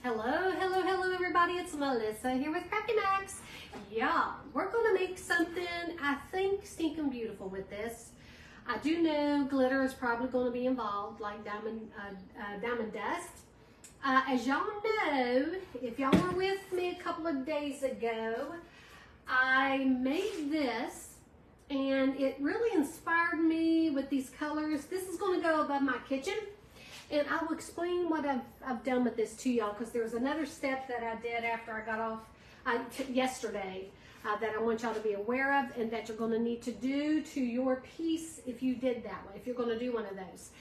Hello everybody, it's Melissa here with Crafty Max. Yeah, we're gonna make something I think stinking beautiful with this. I do know glitter is probably gonna be involved, like diamond dust. As y'all know, if y'all were with me a couple of days ago, I made this and it really inspired me with these colors. This is gonna go above my kitchen. And I will explain what I've done with this to y'all, because there was another step that I did after I got off yesterday that I want y'all to be aware of, and that you're going to need to do to your piece if you did that way, if you're going to do one of those.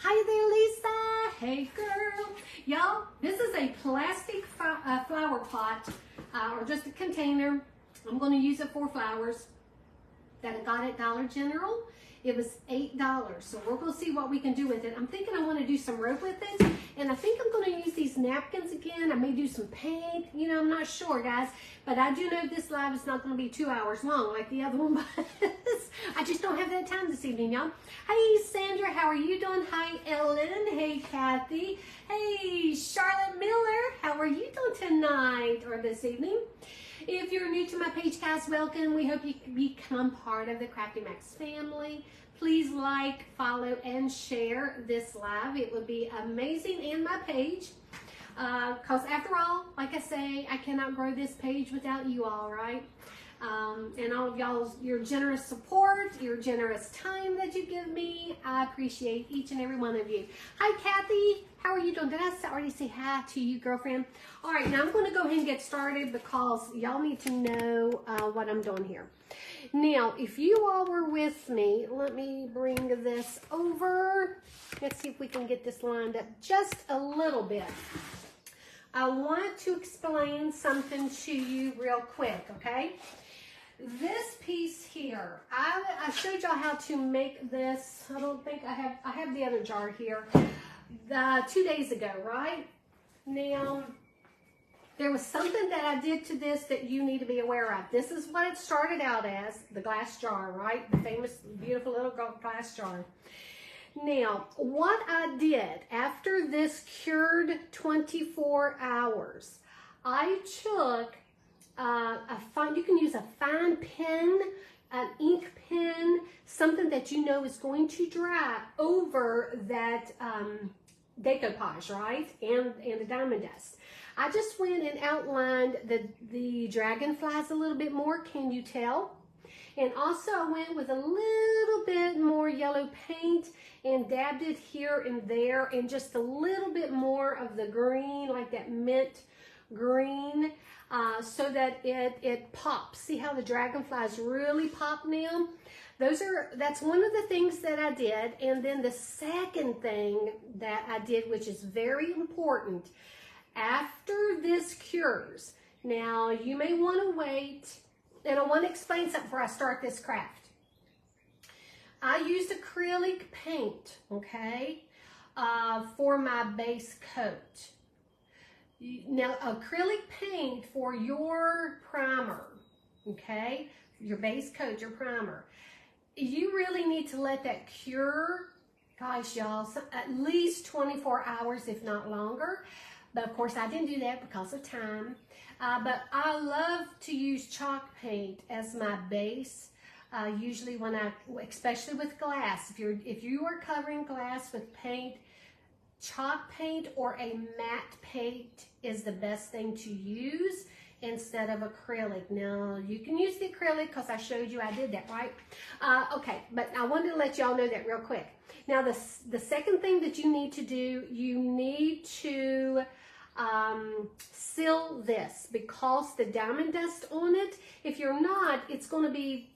Hi there, Lisa. Hey, girl. Y'all, this is a plastic flower pot or just a container. I'm going to use it for flowers that I got at Dollar General. It was $8, so we're going to see what we can do with it. I'm thinking I want to do some rope with it, and I think I'm going to use these napkins again. I may do some paint, you know, I'm not sure, guys, but I do know this live is not going to be 2 hours long like the other one was. I just don't have that time this evening, y'all. Hey, Sandra, how are you doing? Hi, Ellen. Hey, Kathy. Hey, Charlotte Miller, how are you doing tonight or this evening? If you're new to my page, guys, welcome. We hope you can become part of the Crafty Max family. Please like, follow, and share this live. It would be amazing, and my page. Because after all, like I say, I cannot grow this page without you all, right? And all of your generous support, your generous time that you give me. I appreciate each and every one of you. Hi, Kathy. How are you doing? Did I already say hi to you, girlfriend? All right, now I'm going to go ahead and get started because y'all need to know what I'm doing here. Now, if you all were with me, let me bring this over. Let's see if we can get this lined up just a little bit. I want to explain something to you real quick, okay? This piece here, I showed y'all how to make this. I don't think I have the other jar here. 2 days ago, right? Now, there was something that I did to this that you need to be aware of. This is what it started out as, the glass jar, right? The famous, beautiful little glass jar. Now, what I did after this cured 24 hours, I took you can use a fine pen, an ink pen, something that you know is going to dry over that decoupage, right? And the diamond dust. I just went and outlined the dragonflies a little bit more, can you tell? And also I went with a little bit more yellow paint and dabbed it here and there, and just a little bit more of the green, like that mint green, so that it pops. See how the dragonflies really pop now? That's one of the things that I did. And then the second thing that I did, which is very important, after this cures, now you may want to wait, and I want to explain something before I start this craft. I used acrylic paint, okay, for my base coat. Now, acrylic paint for your primer, okay, your base coat, your primer, you really need to let that cure, gosh, y'all, at least 24 hours, if not longer. But of course, I didn't do that because of time. But I love to use chalk paint as my base. Usually when especially with glass, if you are covering glass with paint, chalk paint or a matte paint is the best thing to use instead of acrylic. Now, you can use the acrylic because I showed you I did that, right? Okay, but I wanted to let y'all know that real quick. Now, the second thing that you need to do, you need to seal this, because the diamond dust on it, if you're not, it's going to be,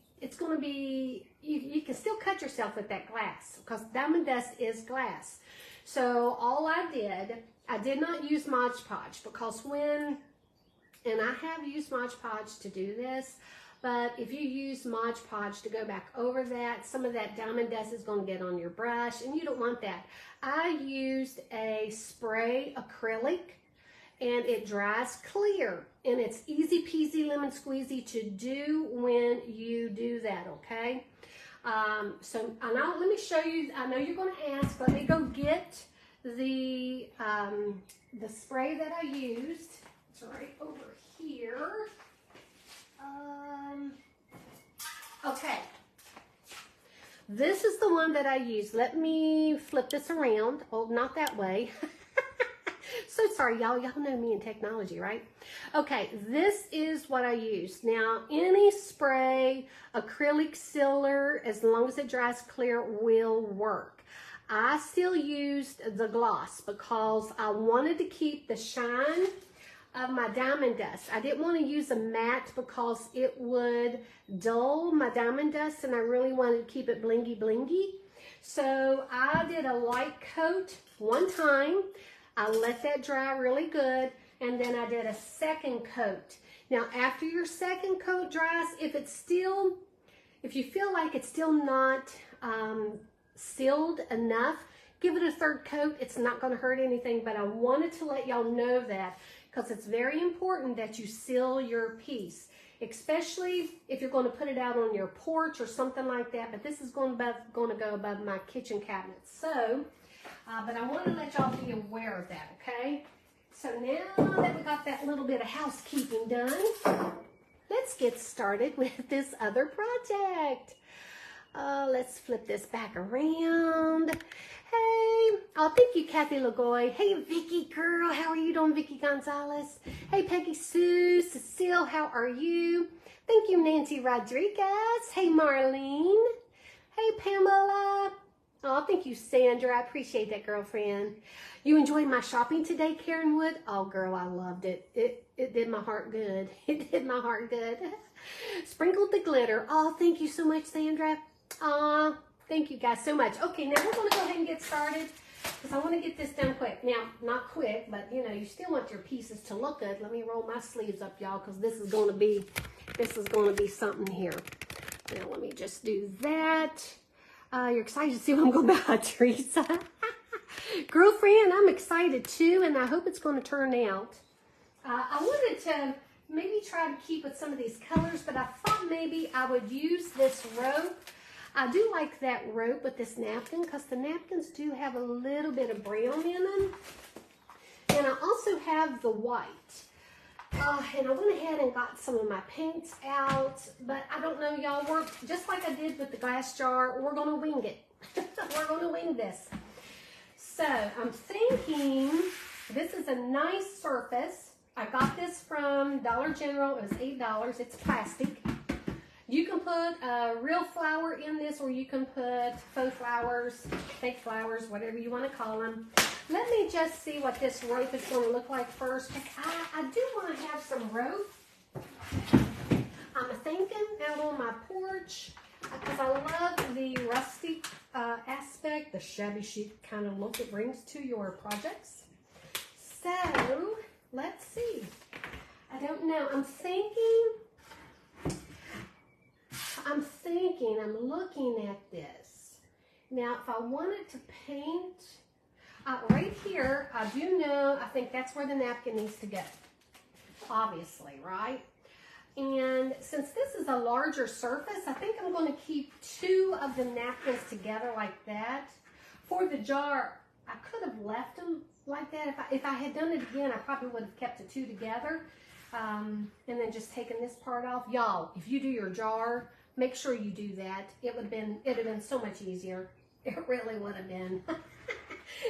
you can still cut yourself with that glass, because diamond dust is glass. So all I did not use Mod Podge, because and I have used Mod Podge to do this, but if you use Mod Podge to go back over that, some of that diamond dust is going to get on your brush, and you don't want that. I used a spray acrylic, and it dries clear, and it's easy peasy lemon squeezy to do when you do that, okay? So now let me show you. I know you're going to ask, let me go get the spray that I used. It's right over here. Okay. This is the one that I used. Let me flip this around. Oh, not that way. So sorry, y'all. Y'all know me in technology, right? Okay, this is what I use. Now, any spray, acrylic sealer, as long as it dries clear, will work. I still used the gloss because I wanted to keep the shine of my diamond dust. I didn't want to use a matte because it would dull my diamond dust, and I really wanted to keep it blingy blingy. So I did a light coat one time. I let that dry really good, and then I did a second coat. Now, after your second coat dries, if you feel like it's still not sealed enough, give it a third coat. It's not going to hurt anything, but I wanted to let y'all know that because it's very important that you seal your piece, especially if you're going to put it out on your porch or something like that. But this is going to go above my kitchen cabinet. So, but I want to let y'all be aware of that, okay? So now that we got that little bit of housekeeping done, let's get started with this other project. Let's flip this back around. Hey, oh, thank you, Kathy Lagoy. Hey, Vicky, girl, how are you doing, Vicky Gonzalez? Hey, Peggy Sue, Cecile, how are you? Thank you, Nancy Rodriguez. Hey, Marlene. Hey, Pamela. Oh, thank you, Sandra. I appreciate that, girlfriend. You enjoyed my shopping today, Karen Wood? Oh, girl, I loved it. It did my heart good. It did my heart good. Sprinkled the glitter. Oh, thank you so much, Sandra. Aw, thank you guys so much. Okay, now we're going to go ahead and get started because I want to get this done quick. Now, not quick, but you know, you still want your pieces to look good. Let me roll my sleeves up, y'all, because this is going to be something here. Now, let me just do that. You're excited to see what I'm going to buy, Teresa. Girlfriend, I'm excited too, and I hope it's going to turn out. I wanted to maybe try to keep with some of these colors, but I thought maybe I would use this rope. I do like that rope with this napkin because the napkins do have a little bit of brown in them. And I also have the white. And I went ahead and got some of my paints out, but I don't know, y'all, we're just like I did with the glass jar, we're going to wing it. We're going to wing this. So I'm thinking this is a nice surface. I got this from Dollar General. It was $8. It's plastic. You can put a real flower in this, or you can put faux flowers, fake flowers, whatever you want to call them. Let me just see what this rope is going to look like first. I do want to have some rope. I'm thinking out on my porch because I love the rustic aspect, the shabby chic kind of look it brings to your projects. So, let's see. I don't know. I'm looking at this. Now, if I wanted to paint, right here, I do know, I think that's where the napkin needs to go. Obviously, right? And since this is a larger surface, I think I'm going to keep two of the napkins together like that. For the jar, I could have left them like that. If I had done it again, I probably would have kept the two together. And then just taken this part off. Y'all, if you do your jar, make sure you do that. It'd have been so much easier. It really would have been. Now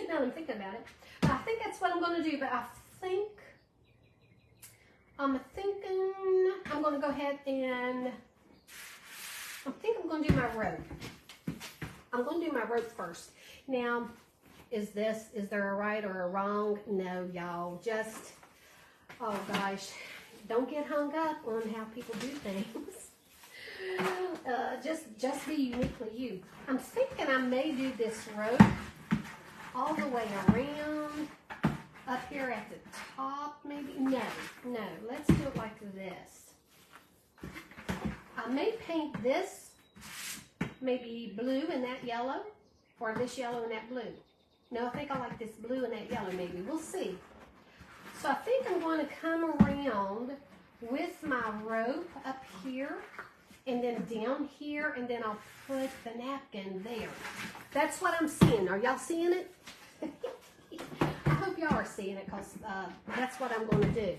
that I'm thinking about it. I think that's what I'm going to do, but I'm thinking I'm going to go ahead and I think I'm going to do my rope. I'm going to do my rope first. Now, is there a right or a wrong? No, y'all. Just, oh gosh, don't get hung up on how people do things. Just be uniquely you. I'm thinking I may do this rope all the way around up here at the top, maybe. No, let's do it like this. I may paint this maybe blue and that yellow, or this yellow and that blue. No, I think I like this blue and that yellow maybe. We'll see. So I think I'm going to come around with my rope up here and then down here, and then I'll put the napkin there. That's what I'm seeing. Are y'all seeing it? hope y'all are seeing it because that's what I'm going to do.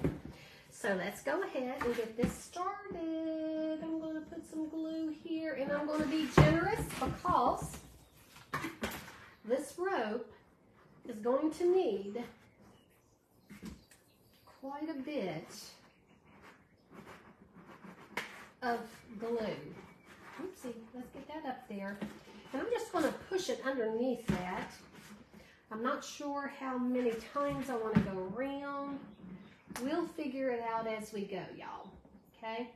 So let's go ahead and get this started. I'm going to put some glue here, and I'm going to be generous because this rope is going to need quite a bit of glue. Oopsie, let's get that up there. And I'm just going to push it underneath that. I'm not sure how many times I want to go around. We'll figure it out as we go, y'all. Okay?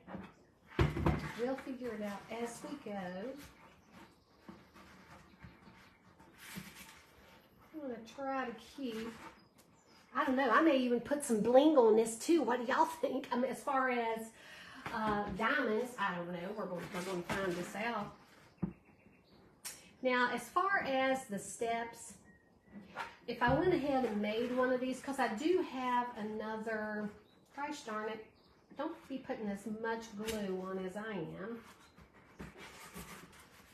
We'll figure it out as we go. I'm going to try to keep, I don't know, I may even put some bling on this too. What do y'all think? I mean, as far as diamonds, I don't know. We're going to find this out. Now, as far as the steps, if I went ahead and made one of these, because I do have another, gosh darn it, don't be putting as much glue on as I am.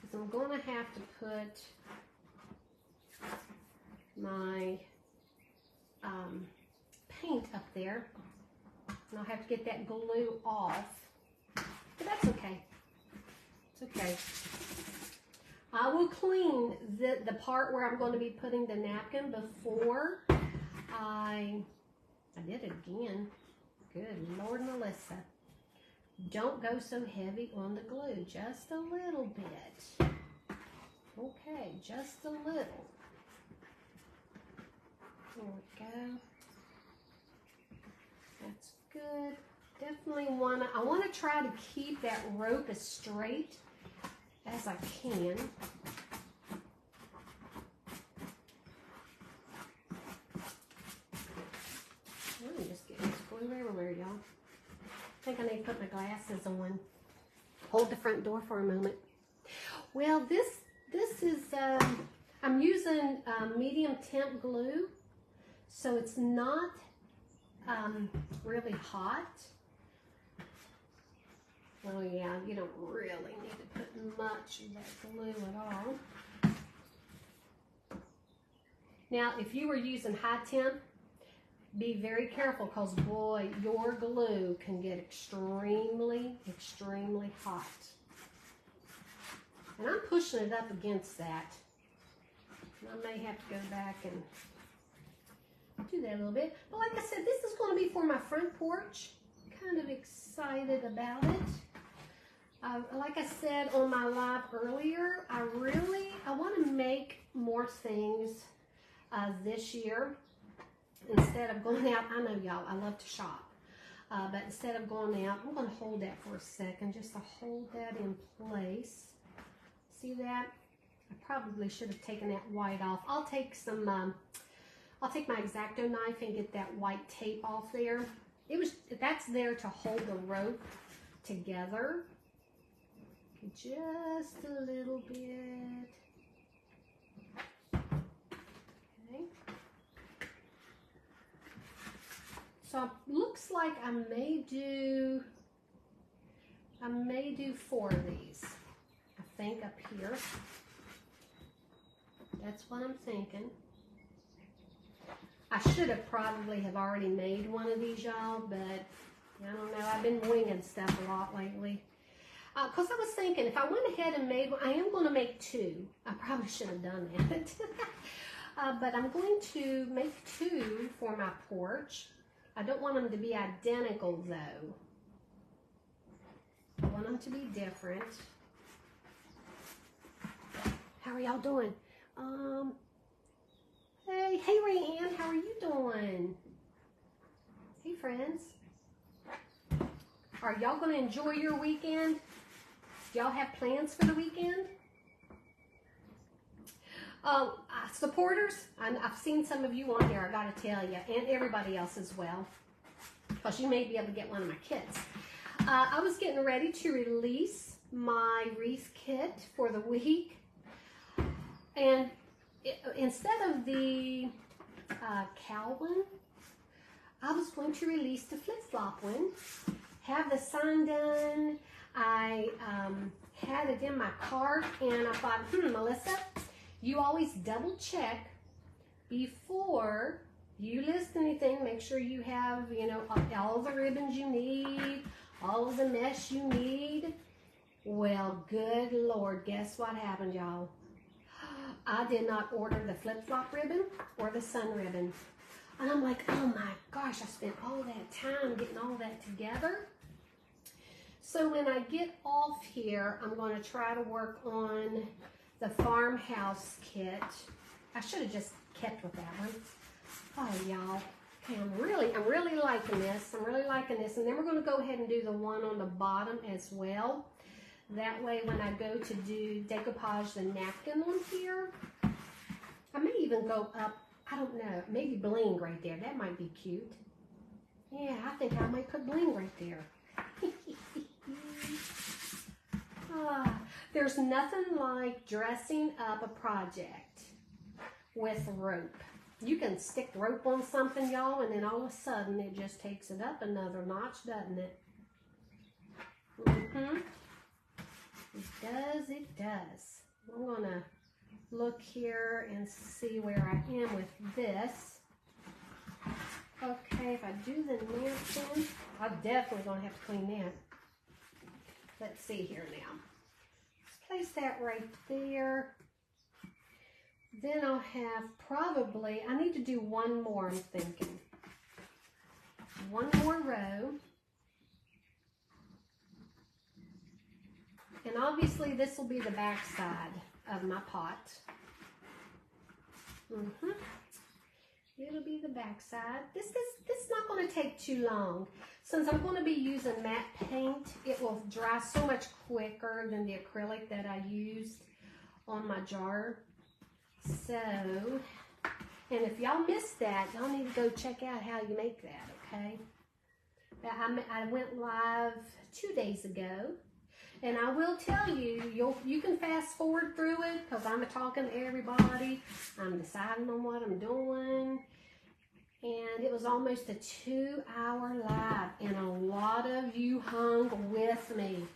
Because I'm going to have to put my paint up there. And I'll have to get that glue off. But that's okay. It's okay. I will clean the part where I'm going to be putting the napkin before I did it again. Good Lord, Melissa. Don't go so heavy on the glue. Just a little bit. Okay, just a little. There we go. That's good. Definitely I want to try to keep that rope as straight as I can. I'm just getting this glue everywhere, y'all. I think I need to put my glasses on. Hold the front door for a moment. Well, this is, I'm using medium temp glue, so it's not really hot. Oh yeah, you don't really need to put much of that glue at all. Now, if you were using high temp, be very careful because boy, your glue can get extremely, extremely hot. And I'm pushing it up against that. And I may have to go back and do that a little bit. But like I said, this is going to be for my front porch. Kind of excited about it. Like I said on my live earlier, I want to make more things this year. Instead of going out, I know y'all, I love to shop. But instead of going out, I'm going to hold that for a second just to hold that in place. See that? I probably should have taken that white off. I'll take I'll take my X-Acto knife and get that white tape off there. That's there to hold the rope together. Just a little bit. Okay. So looks like I may do 4 of these. I think up here. That's what I'm thinking. I should have probably have already made one of these, y'all, but I don't know. I've been winging stuff a lot lately. Because I was thinking, if I went ahead and made one, I am going to make 2. I probably should have done that. But I'm going to make 2 for my porch. I don't want them to be identical, though. I want them to be different. How are y'all doing? Hey, Rayanne, how are you doing? Hey, friends. Are y'all going to enjoy your weekend? Do y'all have plans for the weekend? Supporters, I've seen some of you on here, I got to tell you, and everybody else as well, because you may be able to get one of my kits. I was getting ready to release my wreath kit for the week, and instead of the cow one, I was going to release the flip-flop one, have the sign done. I had it in my cart, and I thought, Melissa, you always double check before you list anything, make sure you have, you know, all the ribbons you need, all of the mesh you need. Well, good Lord, guess what happened, y'all? I did not order the flip-flop ribbon or the sun ribbon. And I'm like, oh my gosh, I spent all that time getting all that together. So when I get off here, I'm going to try to work on the farmhouse kit. I should have just kept with that one. Oh, y'all. Okay, I'm really liking this. I'm really liking this. And then we're going to go ahead and do the one on the bottom as well. That way, when I go to do decoupage the napkin on here, I may even go up, I don't know, maybe bling right there. That might be cute. Yeah, I think I might put bling right there. There's nothing like dressing up a project with rope. You can stick rope on something, y'all, and then all of a sudden it just takes it up another notch, doesn't it? Mm-hmm. It does. I'm going to look here and see where I am with this. Okay, if I do the napkin, I'm definitely going to have to clean that. Let's see here now. Let's place that right there. Then I'll have probably, I need to do one more, I'm thinking. One more row. And obviously this will be the back side of my pot. It'll be the back side. This is not going to take too long. Since I'm going to be using matte paint, it will dry so much quicker than the acrylic that I used on my jar. So, and if y'all missed that, y'all need to go check out how you make that, okay? I went live 2 days ago. And I will tell you, you can fast forward through it because I'm talking to everybody. I'm deciding on what I'm doing. And it was almost a 2-hour live. And a lot of you hung with me.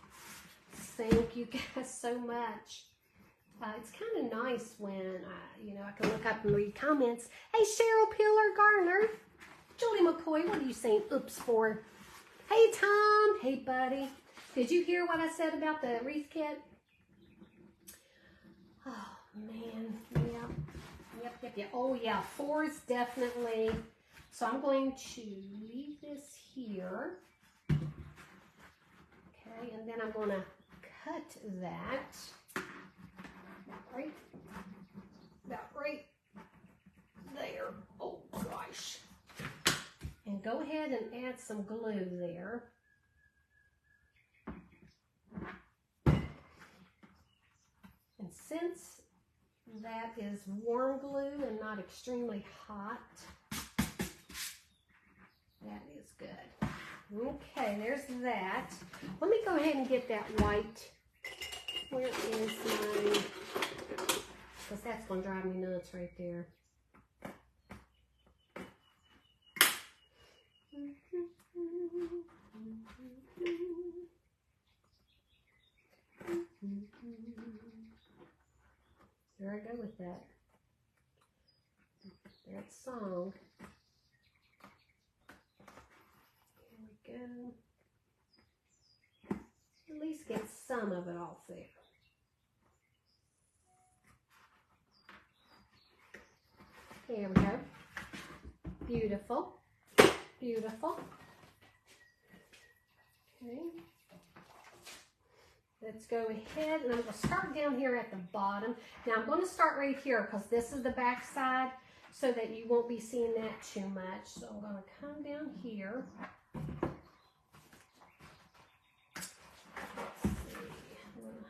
Thank you guys so much. It's kind of nice when, I can look up and read comments. Hey, Cheryl Pillar Garner. Julie McCoy, what are you saying oops for? Hey, Tom. Hey, buddy. Did you hear what I said about the wreath kit? Oh, man. Yep. Oh, yeah. 4 is definitely. So I'm going to leave this here. Okay, and then I'm going to cut that. About right there. Oh, gosh. And go ahead and add some glue there. And since that is warm glue and not extremely hot, that is good. Okay, there's that. Let me go ahead and get that white. Where is my, because that's going to drive me nuts right there. There I go with that. That song. Here we go. At least get some of it off there. There we go. Beautiful. Beautiful. Okay. Let's go ahead, and I'm going to start down here at the bottom. Now I'm going to start right here because this is the back side so that you won't be seeing that too much. So I'm going to come down here. Let's see. I'm going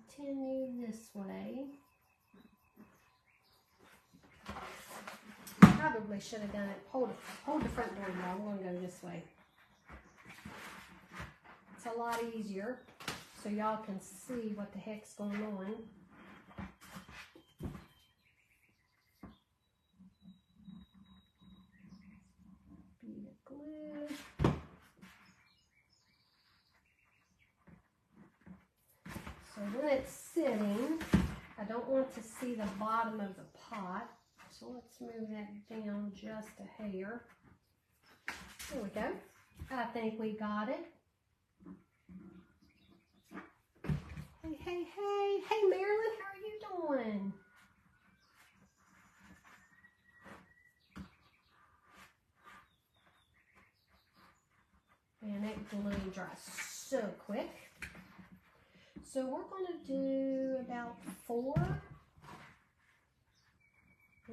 to continue this way. Probably should have done it. Hold the front door now. I'm going to go this way. It's a lot easier so y'all can see what the heck's going on. Bead of glue. So when it's sitting, I don't want to see the bottom of the pot. So let's move that down just a hair. There we go. I think we got it. Hey, hey, hey. Hey, Marilyn, how are you doing? And that glue dries so quick. So we're going to do about 4.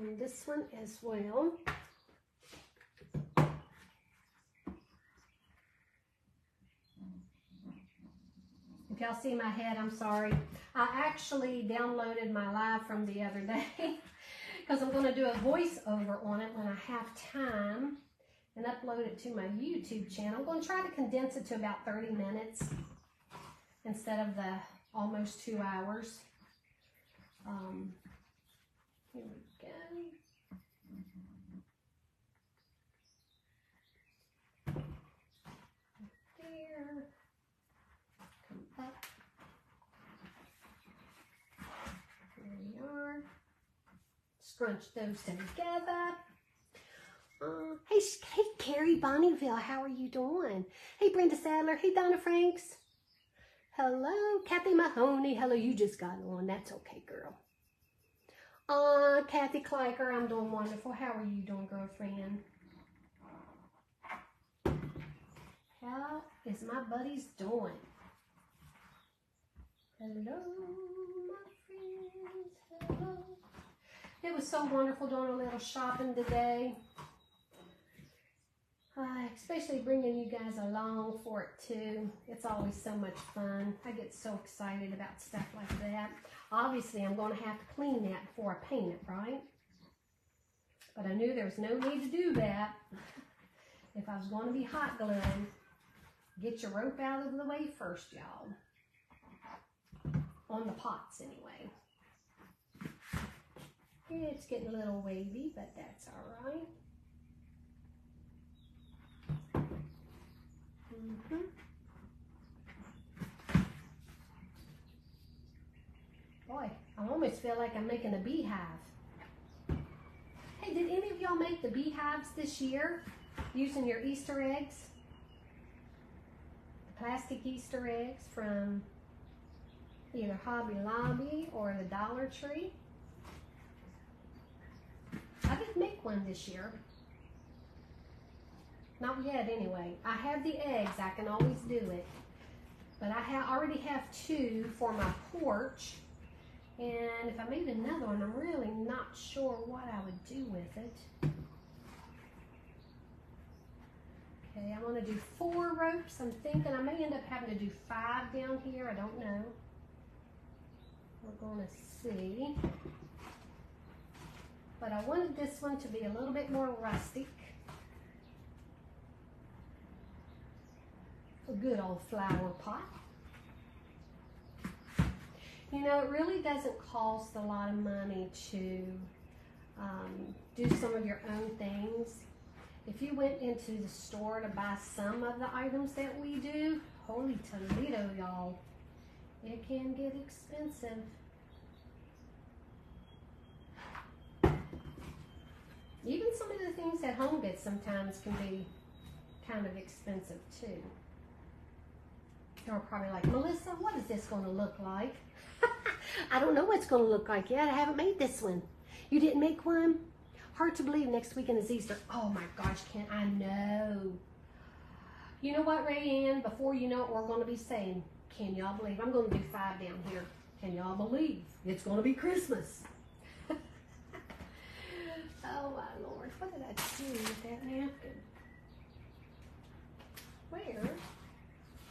And this one as well. If y'all see my head, I'm sorry. I actually downloaded my live from the other day because I'm going to do a voiceover on it when I have time and upload it to my YouTube channel. I'm going to try to condense it to about 30 minutes instead of the almost 2 hours. Here we go. There. Come up. There we are. Scrunch those together. Hey, Carrie Bonneville, how are you doing? Hey, Brenda Sadler. Hey, Donna Franks. Hello, Kathy Mahoney. Hello, you just got on. That's okay, girl. Kathy Kleiker, I'm doing wonderful. How are you doing, girlfriend? How is my buddies doing? Hello, my friends. Hello. It was so wonderful doing a little shopping today. Especially bringing you guys along for it too. It's always so much fun. I get so excited about stuff like that. Obviously, I'm going to have to clean that before I paint it, right? But I knew there was no need to do that. If I was going to be hot gluing, get your rope out of the way first, y'all. On the pots, anyway. It's getting a little wavy, but that's all right. Boy, I almost feel like I'm making a beehive. Hey, did any of y'all make the beehives this year using your Easter eggs? The plastic Easter eggs from either Hobby Lobby or the Dollar Tree? I didn't make one this year. Not yet, anyway. I have the eggs. I can always do it. But I already have 2 for my porch. And if I made another one, I'm really not sure what I would do with it. Okay, I'm going to do 4 ropes. I'm thinking I may end up having to do 5 down here. I don't know. We're going to see. But I wanted this one to be a little bit more rustic. A good old flower pot. You know, it really doesn't cost a lot of money to do some of your own things. If you went into the store to buy some of the items that we do, holy Toledo, y'all, it can get expensive. Even some of the things at home goods sometimes can be kind of expensive too. You're probably like, Melissa, what is this going to look like? I don't know what it's going to look like yet. I haven't made this one. You didn't make one? Hard to believe next weekend is Easter. Oh my gosh, can't I know. You know what, Rayanne? Before you know it, we're going to be saying, can y'all believe? I'm going to do 5 down here. Can y'all believe? It's going to be Christmas. Oh my Lord, what did I do with that napkin? Where?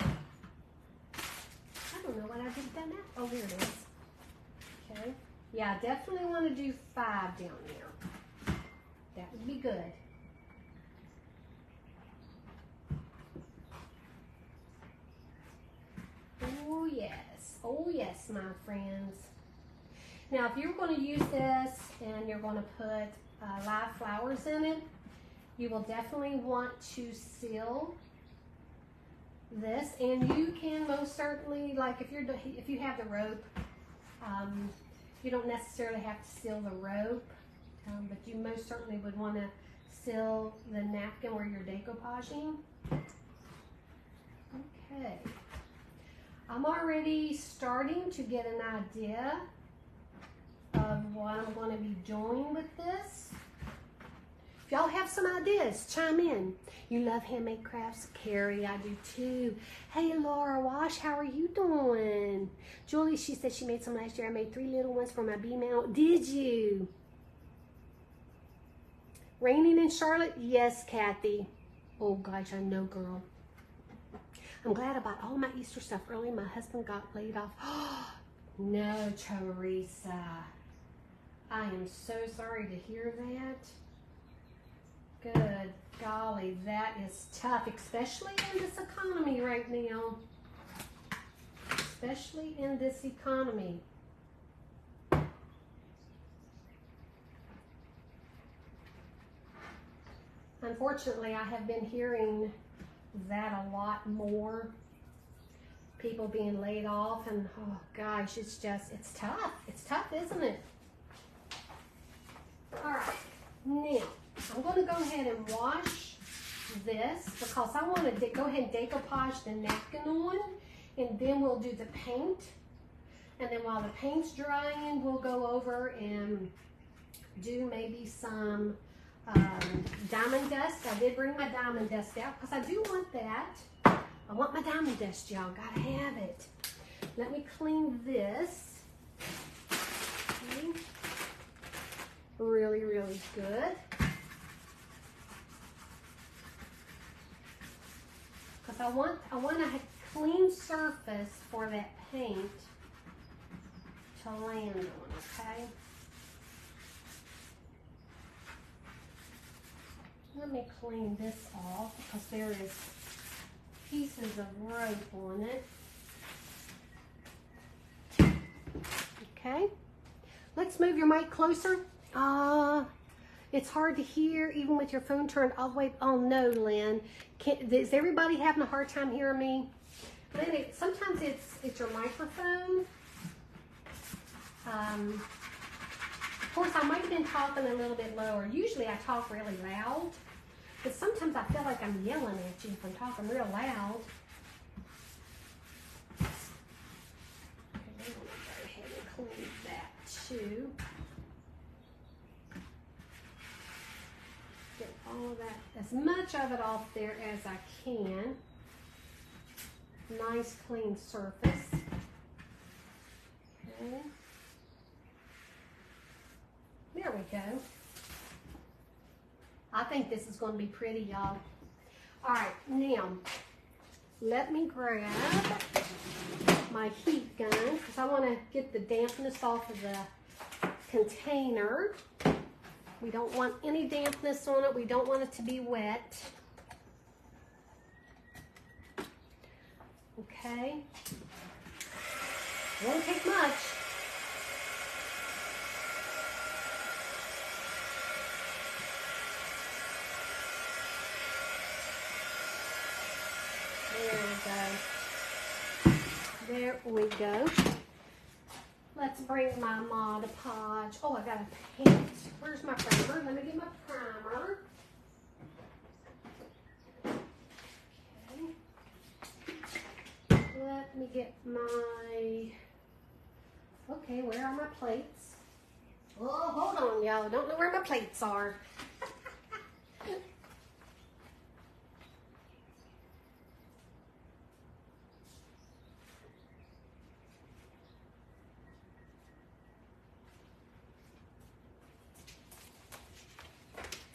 I don't know what I did with that napkin. Oh, here it is. Okay. Yeah, I definitely want to do 5 down there. That would be good. Oh yes, my friends. Now, if you're going to use this and you're going to put live flowers in it, you will definitely want to seal this, and you can most certainly, like if you have the rope, you don't necessarily have to seal the rope. but you most certainly would want to seal the napkin where you're decoupaging. Okay. I'm already starting to get an idea of what I'm going to be doing with this. If y'all have some ideas, chime in. You love handmade crafts? Carrie, I do too. Hey, Laura Wash, how are you doing? Julie, she said she made some last year. I made 3 little ones for my bee mount. Did you? Raining in Charlotte? Yes, Kathy. Oh, gosh, I know, girl. I'm glad I bought all my Easter stuff early. My husband got laid off. No, Teresa. I am so sorry to hear that. Good golly, that is tough, especially in this economy right now. Especially in this economy. Unfortunately, I have been hearing that a lot more. People being laid off, and oh gosh, it's tough. It's tough, isn't it? All right, now I'm going to go ahead and wash this because I want to go ahead and decoupage the napkin on, and then we'll do the paint. And then while the paint's drying, we'll go over and do maybe some diamond dust. I did bring my diamond dust out because I do want that. I want my diamond dust, y'all. Gotta have it. Let me clean this. Okay. Really, really good. Because I want a clean surface for that paint to land on, okay? Let me clean this off because there is pieces of rope on it. Okay, let's move your mic closer. It's hard to hear even with your phone turned all the way. Oh no, Lynn. Is everybody having a hard time hearing me? Lynn, sometimes it's your microphone. Of course, I might have been talking a little bit lower. Usually I talk really loud, but sometimes I feel like I'm yelling at you if I'm talking real loud. Okay, I'm going to go ahead and clean that too. Get all of that, as much of it off there as I can. Nice clean surface. Okay. There we go. I think this is going to be pretty, y'all. All right, now let me grab my heat gun because I want to get the dampness off of the container. We don't want any dampness on it. We don't want it to be wet. Okay. Won't take much. There we go. Let's bring my Mod Podge. Oh, I got a paint. Where's my primer? Let me get my primer. Okay. Let me get my... Okay, where are my plates? Oh, hold on, y'all. I don't know where my plates are.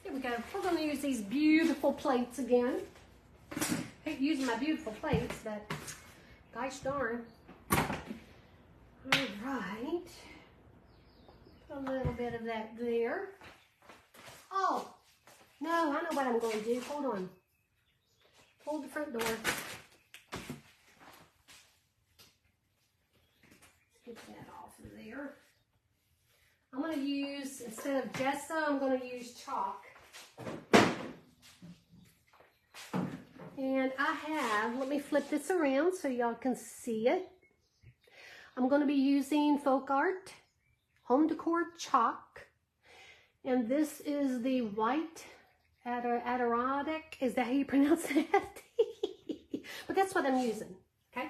Here we go. We're going to use these beautiful plates again. I hate using my beautiful plates, but gosh darn. All right. Put a little bit of that there. Oh, no, I know what I'm going to do. Hold on. Pull the front door. Get that off of there. I'm going to use, instead of gesso, I'm going to use chalk. And I have, let me flip this around so y'all can see it. I'm going to be using Folk Art Home Decor chalk. And this is the white Adirondack. Is that how you pronounce that? But that's what I'm using, okay?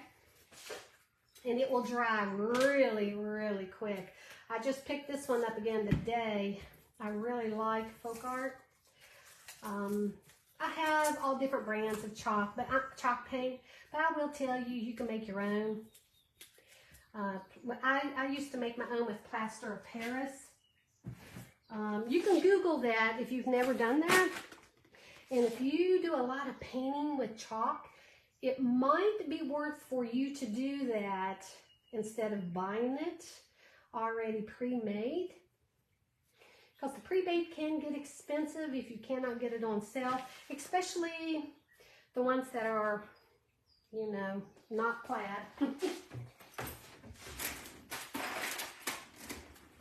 And it will dry really, really quick. I just picked this one up again today. I really like folk art. I have all different brands of chalk paint, but I will tell you, you can make your own. I used to make my own with plaster of Paris. You can Google that if you've never done that. And if you do a lot of painting with chalk, it might be worth for you to do that instead of buying it already pre-made. Because the pre-made can get expensive if you cannot get it on sale, especially the ones that are, you know, not plaid.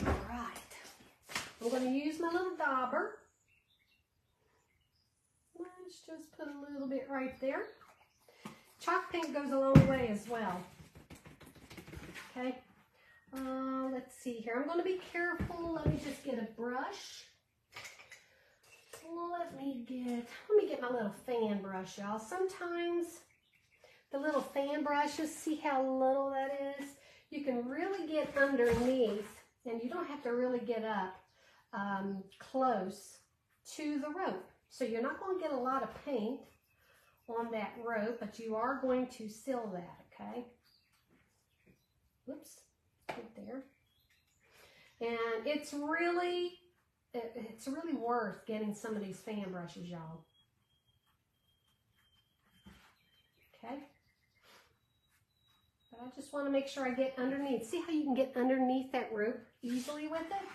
All right, I'm going to use my little dauber. Let's just put a little bit right there. Chalk paint goes a long way as well. Okay. Let's see here. I'm going to be careful. Let me just get a brush. Let me get my little fan brush, y'all. Sometimes the little fan brushes, see how little that is? You can really get underneath, and you don't have to really get up close to the rope. So you're not going to get a lot of paint on that rope, but you are going to seal that, okay? Whoops. Right there. And it's really worth getting some of these fan brushes, y'all. Okay. But I just want to make sure I get underneath. See how you can get underneath that rope easily with it?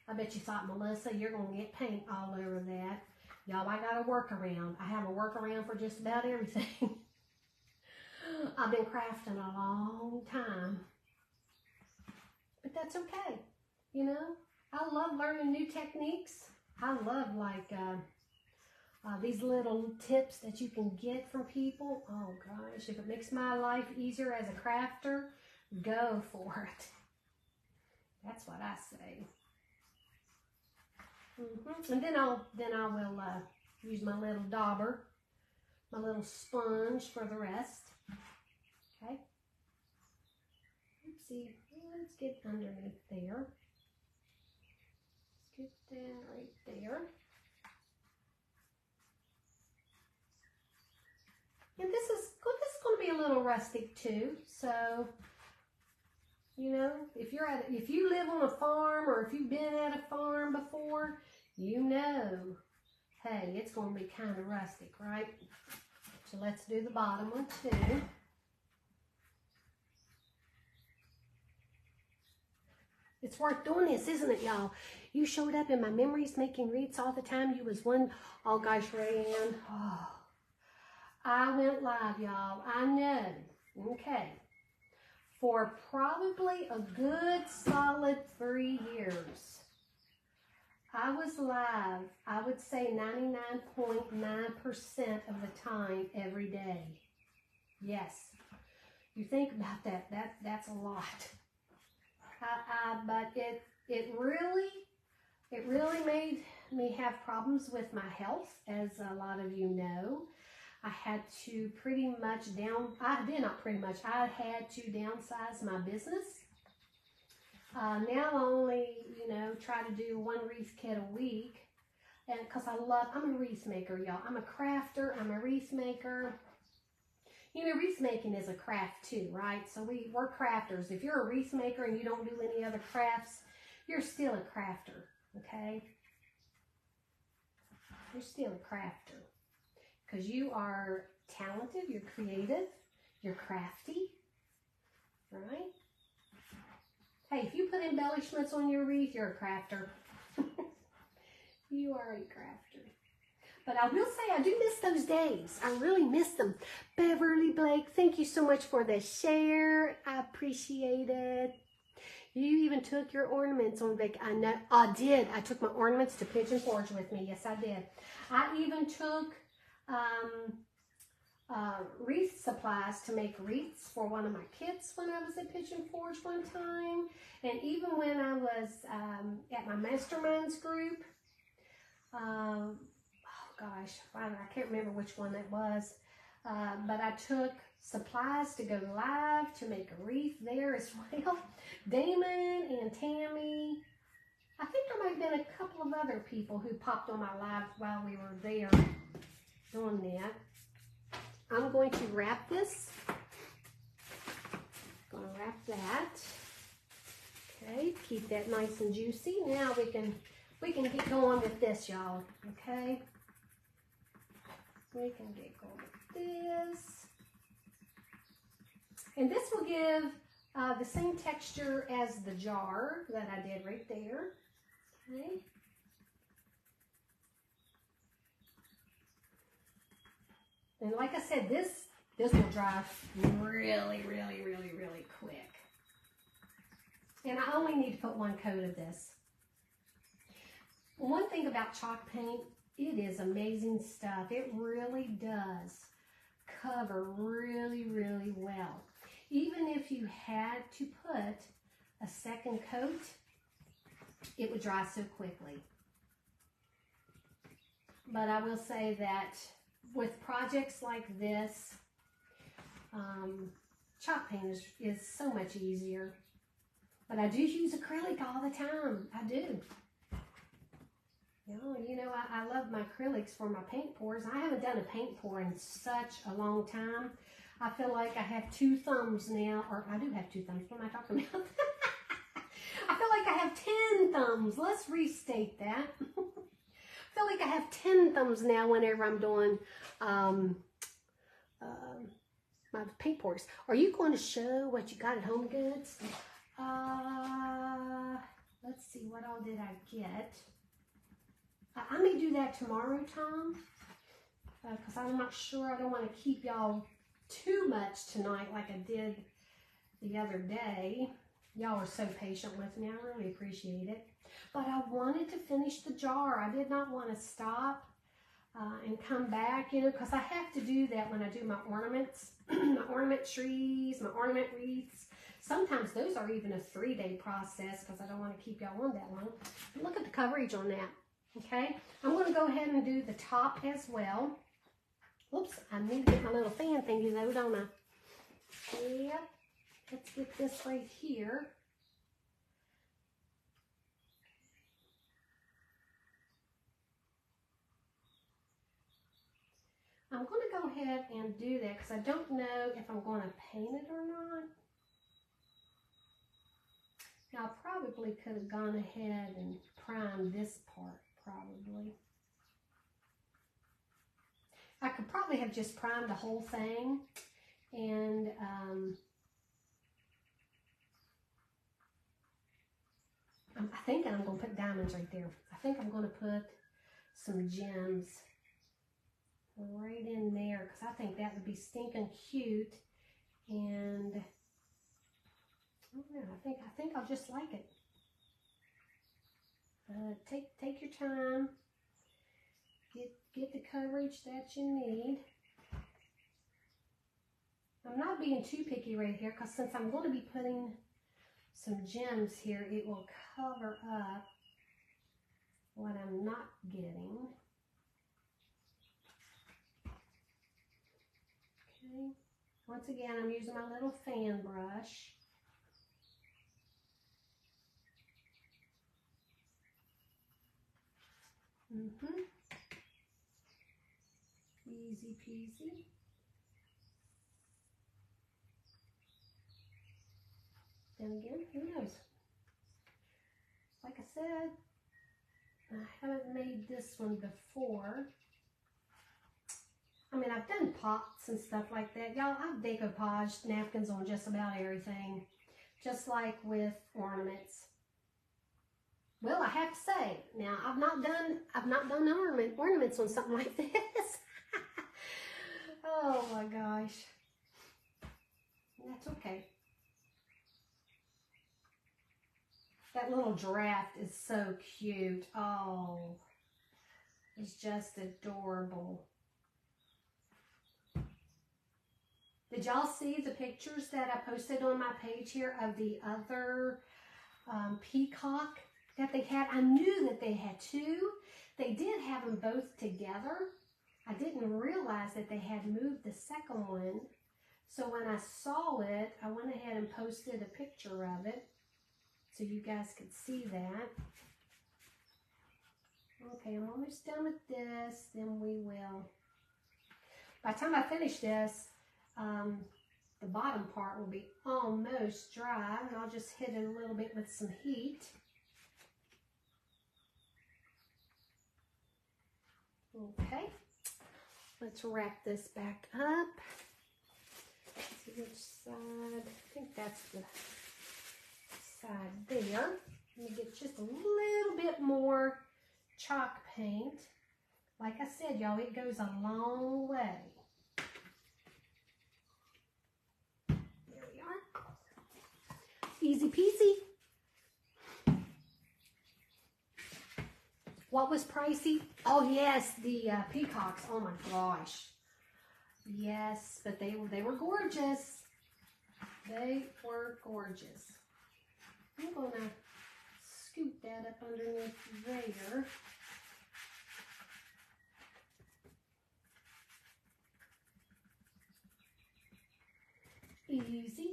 I bet you thought, Melissa, you're going to get paint all over that. Y'all, I got a workaround. I have a workaround for just about everything. I've been crafting a long time, but that's okay. You know, I love learning new techniques. I love like these little tips that you can get from people. Oh gosh, if it makes my life easier as a crafter, go for it. That's what I say. And then I will use my little dauber, my little sponge for the rest. Okay. Oopsie. Let's get underneath there. Let's get that right there. And this is going to be a little rustic too. So, you know, if you live on a farm or if you've been at a farm before, you know, hey, it's going to be kind of rustic, right? So let's do the bottom one too. It's worth doing this, isn't it, y'all? You showed up in my memories making wreaths all the time. You was one, oh gosh, Rayanne. Oh, I went live, y'all. I know. Okay. For probably a good solid 3 years, I was live, I would say 99.9% of the time every day. Yes. You think about that, that's a lot. But it really made me have problems with my health, as a lot of you know. I had to I had to downsize my business. Now I only, you know, try to do 1 wreath kit a week, and because I'm a wreath maker, y'all. I'm a crafter, I'm a wreath maker. You know, wreath making is a craft too, right? So we're crafters. If you're a wreath maker and you don't do any other crafts, you're still a crafter, okay? You're still a crafter because you are talented, you're creative, you're crafty, right? Hey, if you put embellishments on your wreath, you're a crafter. You are a crafter. But I will say I do miss those days. I really miss them. Beverly Blake, thank you so much for the share. I appreciate it. You even took your ornaments on vacation. I know I did. I took my ornaments to Pigeon Forge with me. Yes, I did. I even took wreath supplies to make wreaths for one of my kids when I was at Pigeon Forge one time. And even when I was at my masterminds group, oh gosh, I can't remember which one that was, but I took supplies to go live to make a wreath there as well. Damon and Tammy, I think there might have been a couple of other people who popped on my live while we were there doing that. I'm going to wrap this. Going to wrap that. Okay, keep that nice and juicy. Now we can get going with this, y'all. Okay, we can get going with this, and this will give the same texture as the jar that I did right there. Okay. And like I said, this will dry really, really, really, really quick. And I only need to put one coat of this. One thing about chalk paint, it is amazing stuff. It really does cover really, really well. Even if you had to put a second coat, it would dry so quickly. But I will say that with projects like this, chalk paint is so much easier. But I do use acrylic all the time. I do. You know, I love my acrylics for my paint pours. I haven't done a paint pour in such a long time. I feel like I have 2 thumbs now, or I do have 2 thumbs. What am I talking about? I feel like I have 10 thumbs. Let's restate that. I feel like I have 10 thumbs now whenever I'm doing my paint pours. Are you going to show what you got at Home Goods? Let's see, what all did I get? I may do that tomorrow, Tom, because I'm not sure. I don't want to keep y'all too much tonight like I did the other day. Y'all are so patient with me. I really appreciate it. But I wanted to finish the jar. I did not want to stop and come back, you know, because I have to do that when I do my ornaments, my ornament trees, my ornament wreaths. Sometimes those are even a 3-day process because I don't want to keep y'all on that long. But look at the coverage on that, okay? I'm going to go ahead and do the top as well. Whoops, I need to get my little fan thingy though, don't I? Yep, let's get this right here. I'm going to go ahead and do that because I don't know if I'm going to paint it or not. Now, I probably could have gone ahead and primed this part, probably. I could probably have just primed the whole thing, and I'm thinking I'm going to put diamonds right there. I think I'm going to put some gems right in there because I think that would be stinking cute, and I don't know, I think I'll just like it. Take your time. Get the coverage that you need. I'm not being too picky right here because since I'm going to be putting some gems here, it will cover up what I'm not getting. Okay. Once again, I'm using my little fan brush. Easy peasy. Then again, who knows? Like I said, I haven't made this one before. I mean, I've done pots and stuff like that. Y'all, I've decoupaged napkins on just about everything, just like with ornaments. Well, I have to say, now I've not done ornaments on something like this. Oh my gosh. That's okay. That little giraffe is so cute. Oh, it's just adorable. Did y'all see the pictures that I posted on my page here of the other peacock that they had? I knew that they had two. They did have them both together. I didn't realize that they had moved the second one. So when I saw it, I went ahead and posted a picture of it so you guys could see that. Okay, I'm almost done with this. Then we will, by the time I finish this, the bottom part will be almost dry. And I'll just hit it a little bit with some heat. Okay, let's wrap this back up. Let's see which side. I think that's the side there. Let me get just a little bit more chalk paint. Like I said, y'all, it goes a long way. There we are. Easy peasy. What was pricey? Oh yes, the peacocks. Oh my gosh. Yes, but they were gorgeous. They were gorgeous. I'm gonna scoop that up underneath there. Easy.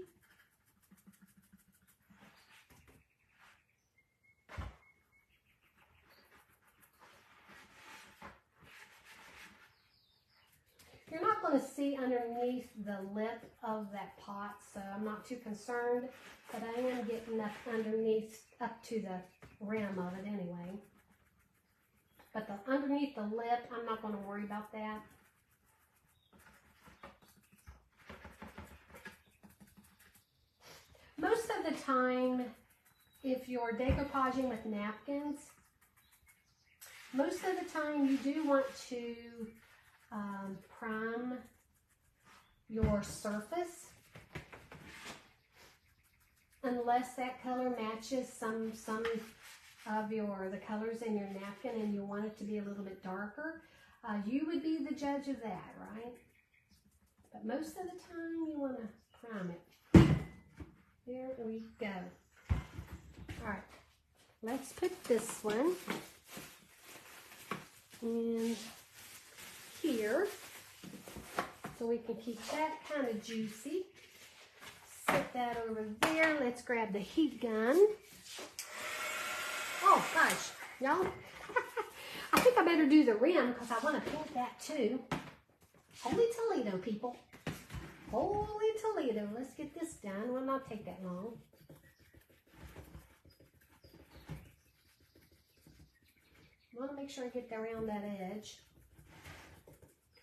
You're not going to see underneath the lip of that pot, so I'm not too concerned, but I am getting up underneath, up to the rim of it anyway. But underneath the lip, I'm not going to worry about that. Most of the time, if you're decoupaging with napkins, most of the time you do want to prime your surface, unless that color matches some of the colors in your napkin and you want it to be a little bit darker. You would be the judge of that, right? But most of the time you want to prime it. There we go. All right, let's put this one in here so we can keep that kind of juicy. Set that over there. Let's grab the heat gun. Oh gosh, y'all. I think I better do the rim because I want to paint that too. Holy Toledo, people. Holy Toledo. Let's get this done. It will not take that long. I want to make sure I get around that edge.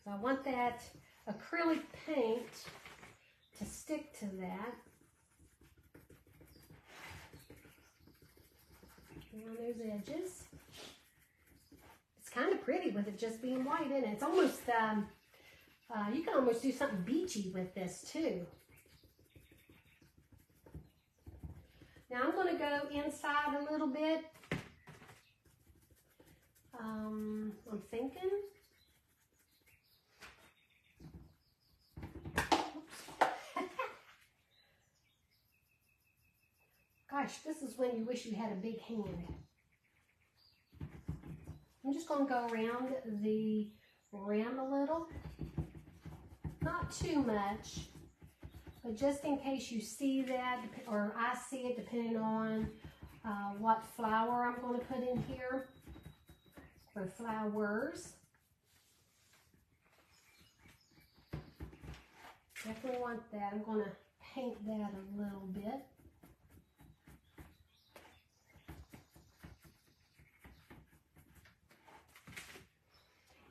I want that acrylic paint to stick to that. Around those edges. It's kind of pretty with it just being white, isn't it? It's almost, you can almost do something beachy with this too. Now I'm going to go inside a little bit. I'm thinking. Gosh, this is when you wish you had a big hand. I'm just going to go around the rim a little. Not too much, but just in case you see that, or I see it, depending on what flower I'm going to put in here, or flowers. Definitely want that. I'm going to paint that a little bit.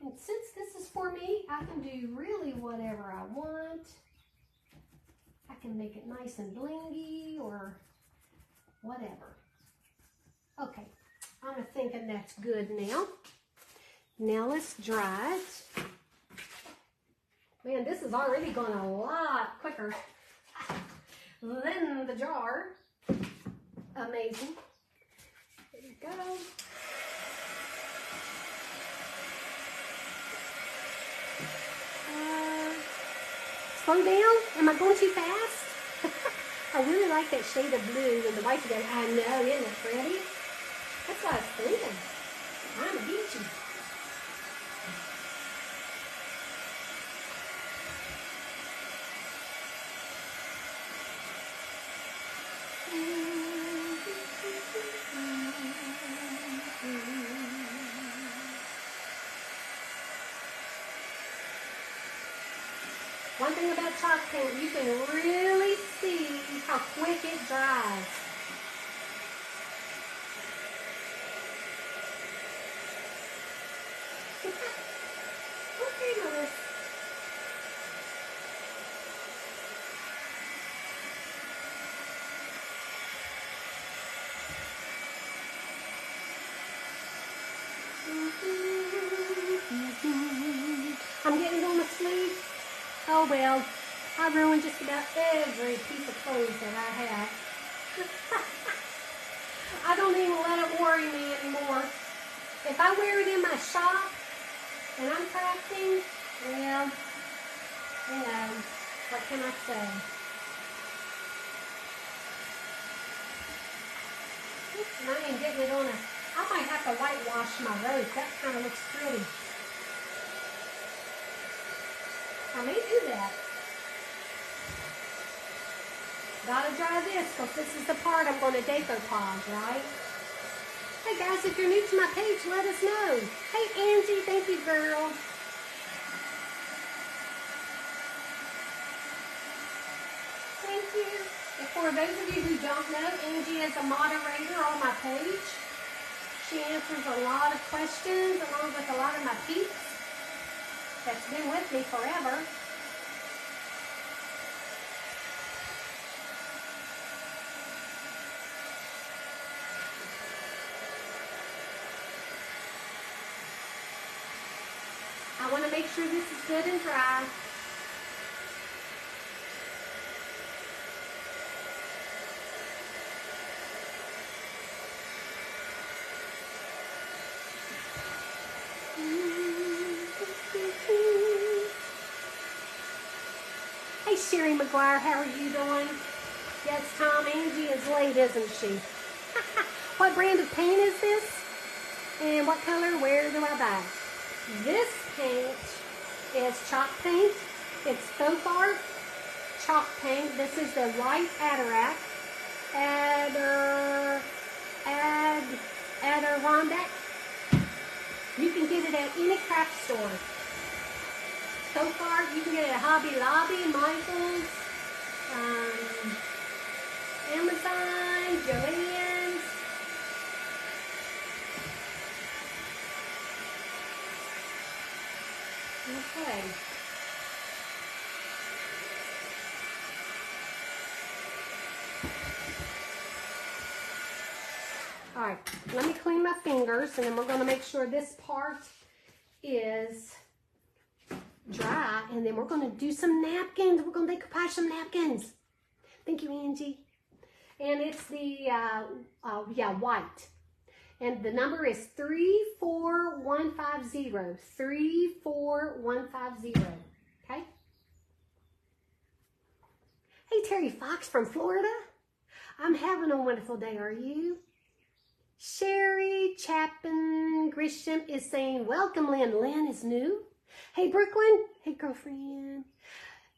And since this is for me, I can do really whatever I want. I can make it nice and blingy or whatever. Okay, I'm thinking that's good now. Now let's dry it. Man, this is already going a lot quicker than the jar. Amazing. There you go. Slow down? Am I going too fast? I really like that shade of blue and the white together. I know, isn't it pretty? That's what I was thinking. I'm a beachy. One thing about chalk paint, you can really see how quick it dries. Okay, Melissa. I'm getting on my sleeve. Oh well, I ruined just about every piece of clothes that I have. I don't even let it worry me anymore. If I wear it in my shop and I'm crafting, well, you know, what can I say? And I ain't getting it on I might have to whitewash my robe. That kind of looks pretty. I may do that. Gotta dry this because this is the part I'm going to decoupage, right? Hey guys, if you're new to my page, let us know. Hey Angie, thank you, girl. Thank you. And for those of you who don't know, Angie is a moderator on my page. She answers a lot of questions along with a lot of my peeps. That's been with me forever. I want to make sure this is good and dry. Hey Sherry McGuire, how are you doing? Yes, Tom, Angie is late, isn't she? What brand of paint is this? And what color? Where do I buy? This paint is chalk paint. It's faux art chalk paint. This is the white Adirondack. You can get it at any craft store. Faux art, you can get it at Hobby Lobby, Michael's, Amazon, Joann's. Okay. All right, let me clean my fingers and then we're going to make sure this part is dry and then we're going to do some napkins. We're going to decoupage some napkins. Thank you, Angie. And it's the, white. And the number is 34150. 34150. Okay? Hey, Terry Fox from Florida. I'm having a wonderful day. Are you? Sherry Chapin Grisham is saying, welcome, Lynn. Lynn is new. Hey, Brooklyn. Hey, girlfriend.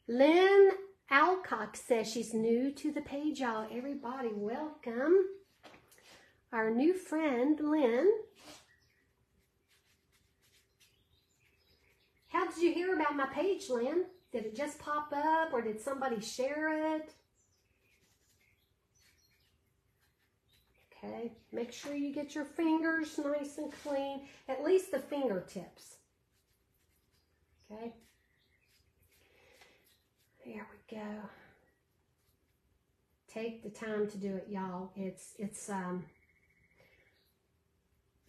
Lynn Alcock says she's new to the page, y'all. Everybody, welcome. Our new friend, Lynn. How did you hear about my page, Lynn? Did it just pop up or did somebody share it? Okay, make sure you get your fingers nice and clean, at least the fingertips. Okay, there we go. Take the time to do it, y'all. It's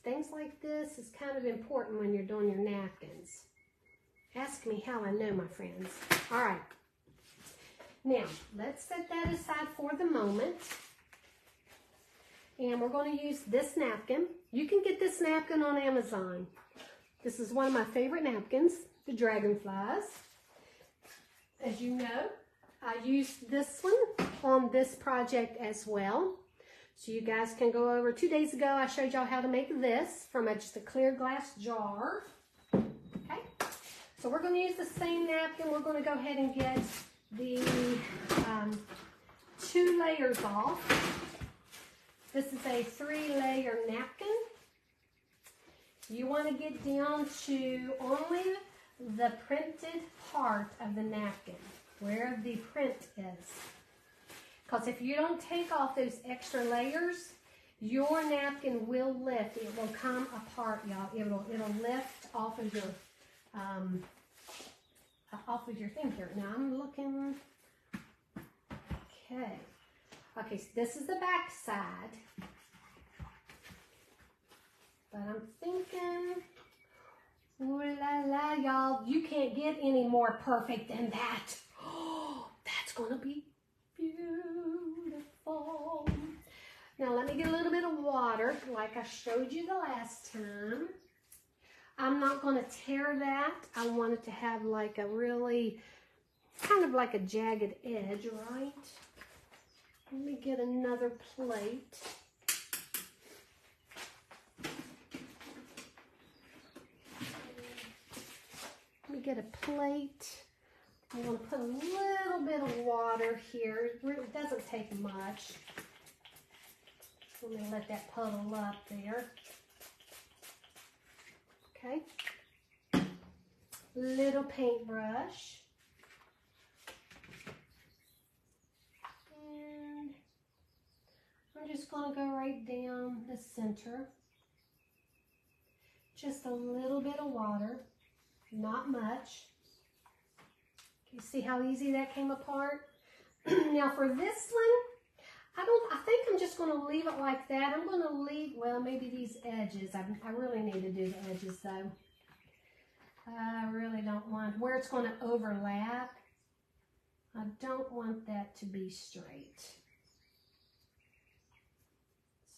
things like this is kind of important when you're doing your napkins. Ask me how I know, my friends. All right. Now, let's set that aside for the moment. And we're going to use this napkin. You can get this napkin on Amazon. This is one of my favorite napkins, the Dragonflies. as you know, I used this one on this project as well. So you guys can go over. 2 days ago, I showed y'all how to make this from just a clear glass jar. Okay, so we're going to use the same napkin. We're going to go ahead and get the 2 layers off. This is a 3-layer napkin. You want to get down to only the printed part of the napkin, where the print is. Because if you don't take off those extra layers, your napkin will lift. It will come apart, y'all. It'll lift off of your thing here. Now I'm looking. Okay. Okay, so this is the back side. But I'm thinking, ooh la la, y'all, you can't get any more perfect than that. Oh, that's gonna be beautiful. Now let me get a little bit of water, like I showed you the last time. I'm not gonna tear that. I want it to have like a really, kind of like a jagged edge, right? Let me get another plate. Let me get a plate. I'm going to put a little bit of water here. It doesn't take much. Let me let that puddle up there. Okay. Little paintbrush. And I'm just going to go right down the center. Just a little bit of water. Not much. You see how easy that came apart? Now for this one, I think I'm just going to leave it like that. I'm going to leave, well, maybe these edges. I really need to do the edges though. I really don't want, where it's going to overlap, I don't want that to be straight.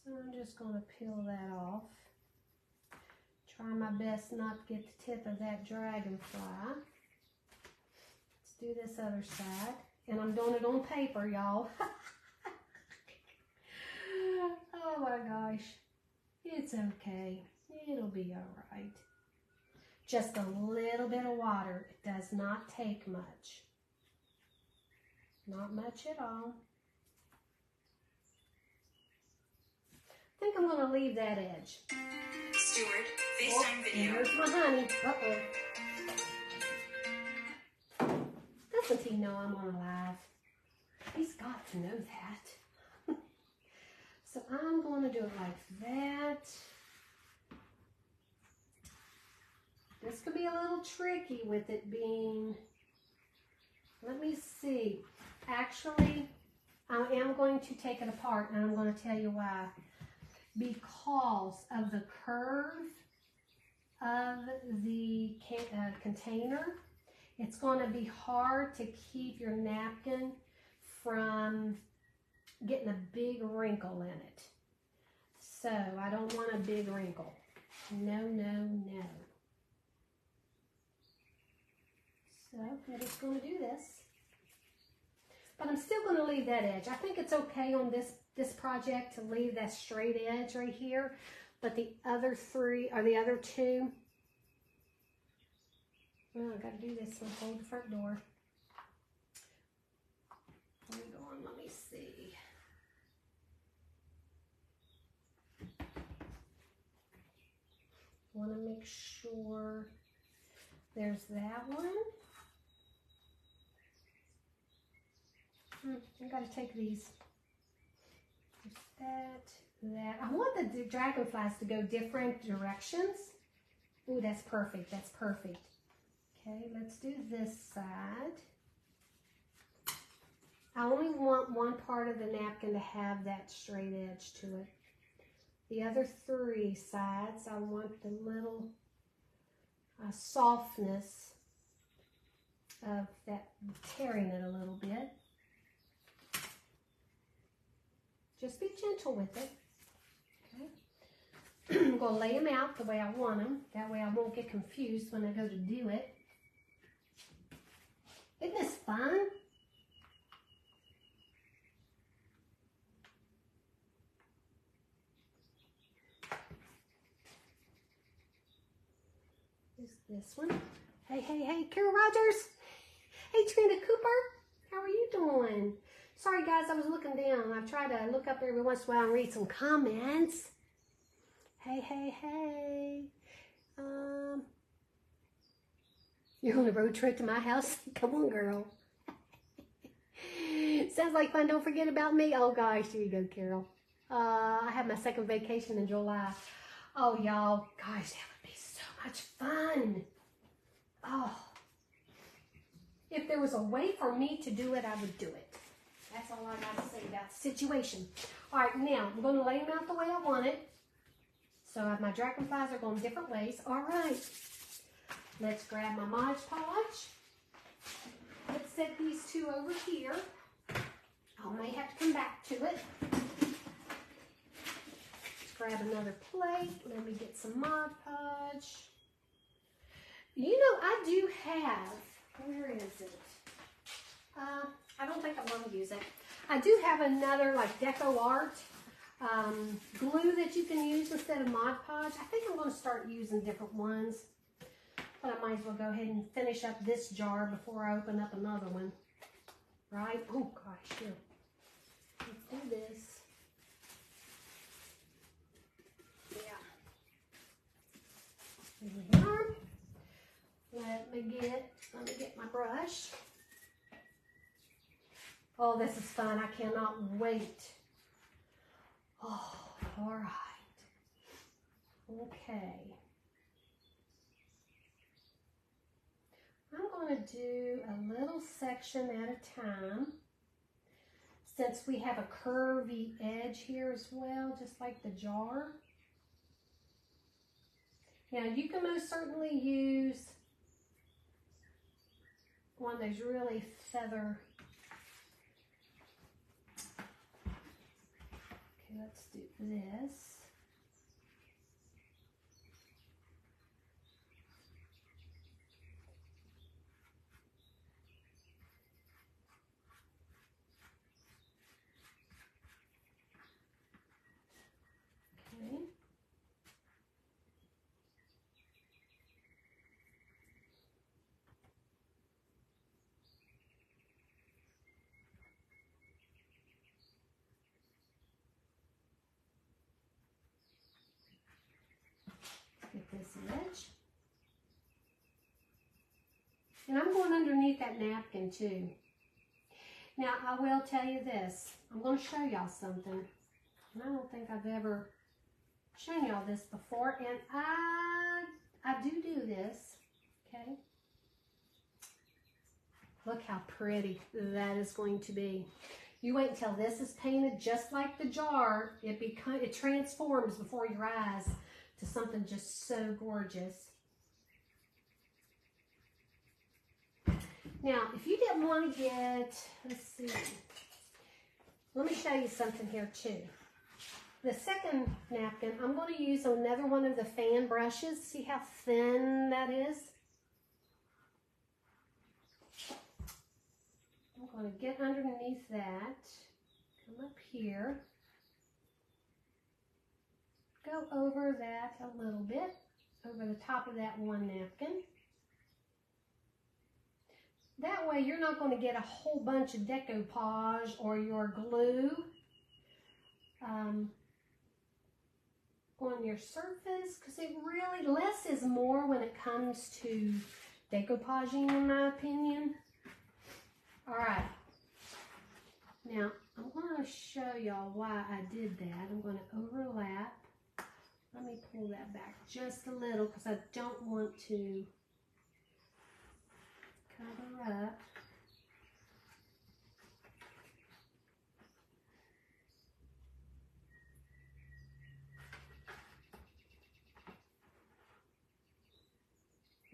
So I'm just going to peel that off. Try my best not to get the tip of that dragonfly. Let's do this other side. And I'm doing it on paper, y'all. Oh my gosh. It's okay. It'll be all right. Just a little bit of water. It does not take much. Not much at all. I think I'm going to leave that edge. Stewart, FaceTime video. There's my honey. Doesn't he know I'm on live? He's got to know that. So I'm going to do it like that. This could be a little tricky with it being, let me see. Actually, I am going to take it apart and I'm going to tell you why. Because of the curve of the container, it's going to be hard to keep your napkin from getting a big wrinkle in it. So I don't want a big wrinkle. No, no, no. So I'm just going to do this. But I'm still going to leave that edge. I think it's okay on this project to leave that straight edge right here. But the other three, or the other two, well, I got to do this one. Hold the front door. Hold on, let me see. Want to make sure there's that one. I got to take these. There's that. I want the dragonflies to go different directions. Ooh, that's perfect. That's perfect. Okay, let's do this side. I only want one part of the napkin to have that straight edge to it. The other three sides, I want the little softness of that, tearing it a little bit. Just be gentle with it. Okay. I'm going to lay them out the way I want them. That way I won't get confused when I go to do it. Isn't this fun? Is this one? Hey, Carol Rogers. Hey, Trina Cooper. How are you doing? Sorry, guys, I was looking down. I try to look up every once in a while and read some comments. Hey. You're on a road trip to my house? Come on, girl. Sounds like fun. Don't forget about me. Oh, gosh. Here you go, Carol. I have my second vacation in July. Oh, y'all. Gosh, that would be so much fun. Oh. If there was a way for me to do it, I would do it. That's all I got to say about the situation. All right, now, I'm going to lay them out the way I want it. So my dragonflies are going different ways. All right. Let's grab my Mod Podge. Let's set these two over here. I may have to come back to it. Let's grab another plate. Let me get some Mod Podge. You know, I do have, where is it? I don't think I'm going to use it. I do have another like Deco Art glue that you can use instead of Mod Podge. I think I'm going to start using different ones. But I might as well go ahead and finish up this jar before I open up another one. Right? Oh gosh, here. Let's do this. Yeah. Here we are. Let me get my brush. Oh, this is fun. I cannot wait. Oh, all right. Okay. I'm going to do a little section at a time. Since we have a curvy edge here as well, just like the jar. Now, you can most certainly use one of those really feather. Okay, let's do this. Okay. Get this edge. And I'm going underneath that napkin too. Now I will tell you this. I'm going to show y'all something. And I don't think I've ever shown y'all this before. And I do this. Okay. Look how pretty that is going to be. You wait until this is painted just like the jar. It transforms before your eyes to something just so gorgeous. Now, if you didn't want to get, let's see, let me show you something here too. The second napkin, I'm going to use another one of the fan brushes. See how thin that is? I'm going to get underneath that, come up here, go over that a little bit, over the top of that one napkin. That way you're not going to get a whole bunch of decoupage or your glue on your surface, because it really, less is more when it comes to decoupaging, in my opinion. All right, now I'm going to show y'all why I did that. I'm going to overlap. Let me pull that back just a little because I don't want to cover up.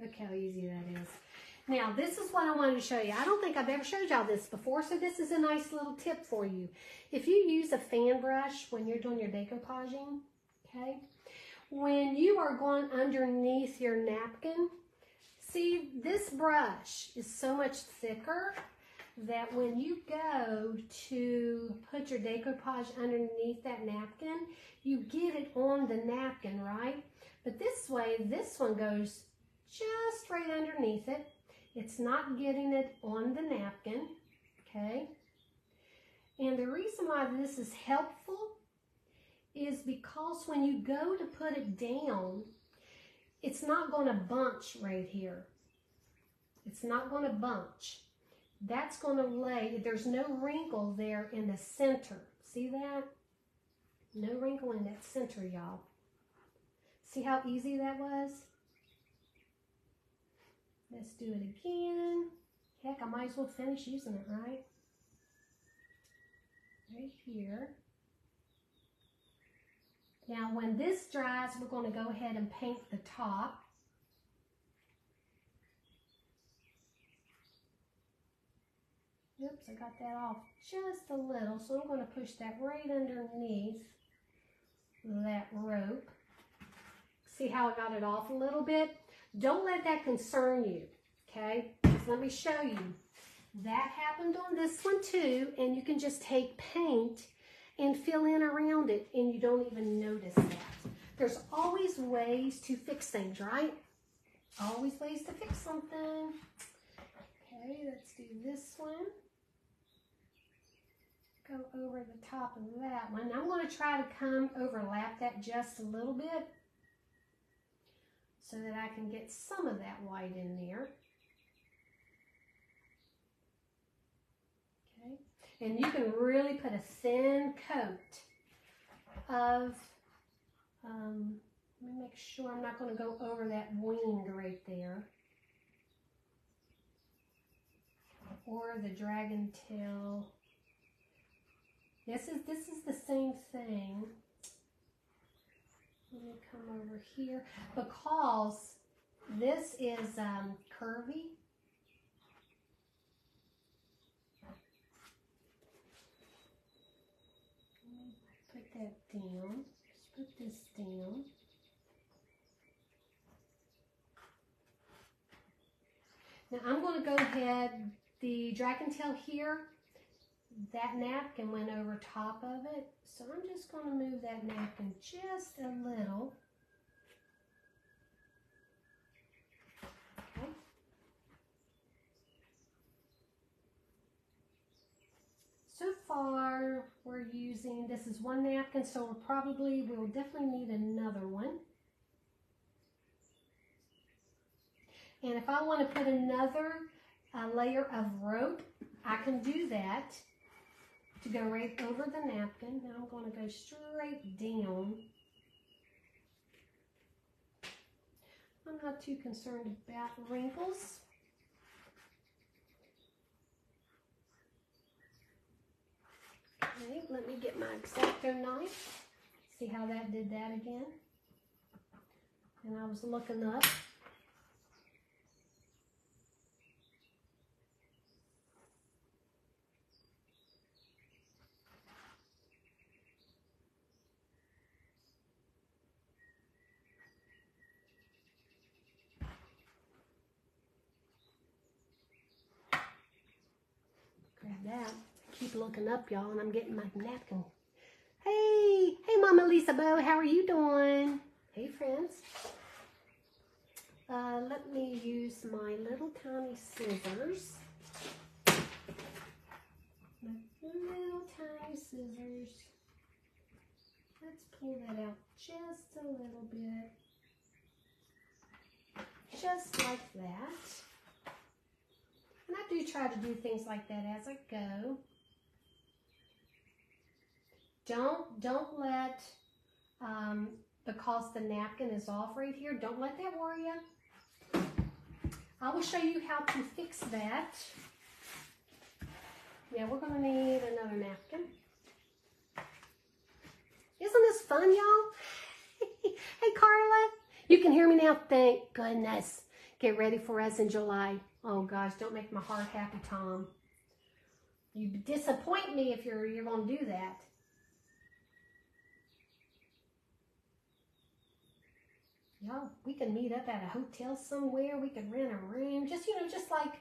Look how easy that is. Now, this is what I wanted to show you. I don't think I've ever showed y'all this before, so this is a nice little tip for you. If you use a fan brush when you're doing your decoupaging, okay, when you are going underneath your napkin, See, this brush is so much thicker that when you go to put your decoupage underneath that napkin, you get it on the napkin, right? But this way, this one goes just right underneath it. It's not getting it on the napkin, okay? And the reason why this is helpful is because when you go to put it down, it's not going to bunch right here. It's not going to bunch. That's going to lay, there's no wrinkle there in the center. See that? No wrinkle in that center, y'all. See how easy that was? Let's do it again. Heck, I might as well finish using it, right? Right here. Now, when this dries, we're going to go ahead and paint the top. Oops, I got that off just a little, so I'm going to push that right underneath that rope. See how I got it off a little bit? Don't let that concern you, okay? Just let me show you. That happened on this one too, and you can just take paint and fill in around it, and you don't even notice that. There's always ways to fix things, right? Always ways to fix something. Okay, let's do this one. Go over the top of that one. I'm going to try to overlap that just a little bit so that I can get some of that white in there. Okay, and you can really put a thin coat of, let me make sure I'm not going to go over that wing right there, or the dragon tail. This is the same thing. Let me come over here because this is curvy. Put that down. Just put this down. Now I'm going to go ahead, the dragon tail here, that napkin went over top of it, so I'm just going to move that napkin just a little. Okay. So far, we're using, this is one napkin, so we'll definitely need another one. And if I want to put another layer of rope, I can do that to go right over the napkin. Now I'm going to go straight down. I'm not too concerned about wrinkles. Okay, let me get my X-Acto knife. See how that did that again? And I was looking up. Grab that. Keep looking up, y'all, and I'm getting my napkin. Hey, Mama Lisa Bo, how are you doing? Hey, friends. Let me use my little tiny scissors. My little tiny scissors. Let's pull that out just a little bit. Just like that. And I do try to do things like that as I go. Don't let, because the napkin is off right here, don't let that worry you. I will show you how to fix that. Yeah, we're going to need another napkin. Isn't this fun, y'all? Hey, Carla, you can hear me now? Thank goodness. Get ready for us in July. Oh, gosh, don't make my heart happy, Tom. You disappoint me if you're going to do that. Y'all, we can meet up at a hotel somewhere. We can rent a room. Just, you know, just like,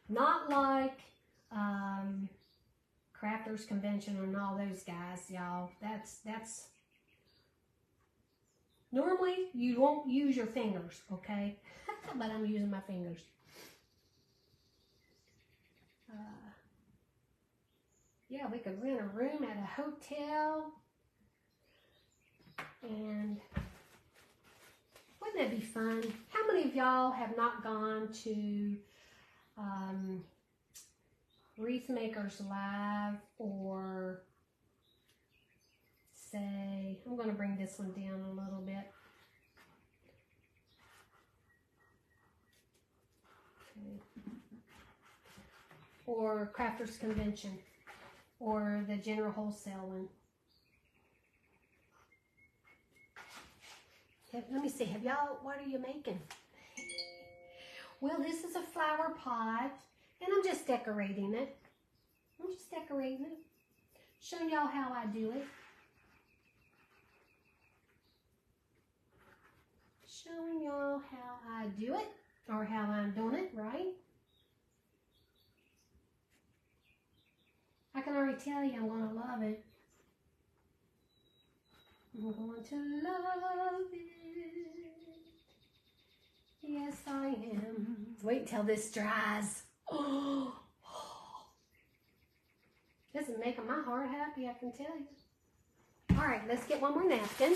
not like Crafters Convention and all those guys, y'all. That's normally you won't use your fingers, okay? But I'm using my fingers. Yeah, we could rent a room at a hotel. And wouldn't that be fun? How many of y'all have not gone to Wreath Makers Live, or say, I'm going to bring this one down a little bit. Okay. Or Crafters Convention, or the General Wholesale one. Let me see, have y'all, what are you making? Well, this is a flower pot, and I'm just decorating it. I'm just decorating it. Showing y'all how I do it. Showing y'all how I do it, or how I'm doing it, right? I can already tell you I'm going to love it. I'm going to love it. Yes, I am. Wait until this dries. Oh, this is making my heart happy, I can tell you. All right, let's get one more napkin.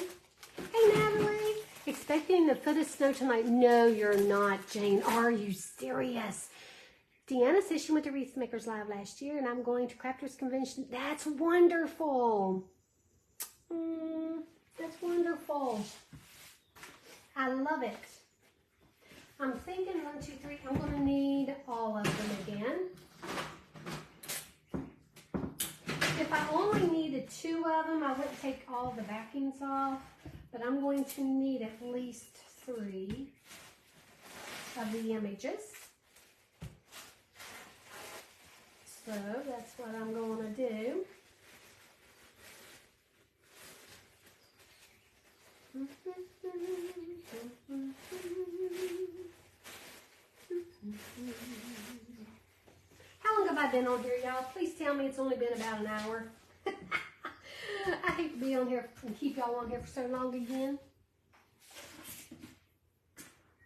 Hey, Natalie. Expecting a foot of snow tonight? No, you're not, Jane. Are you serious? Deanna says she went to Wreath Makers Live last year, and I'm going to Crafters Convention. That's wonderful. That's wonderful. I love it. I'm thinking 1, 2, 3. I'm going to need all of them again. If I only needed 2 of them, I wouldn't take all the backings off. But I'm going to need at least 3 of the images. So that's what I'm going to do. How long have I been on here, y'all? Please tell me it's only been about an hour. I hate to be on here and keep y'all on here for so long again.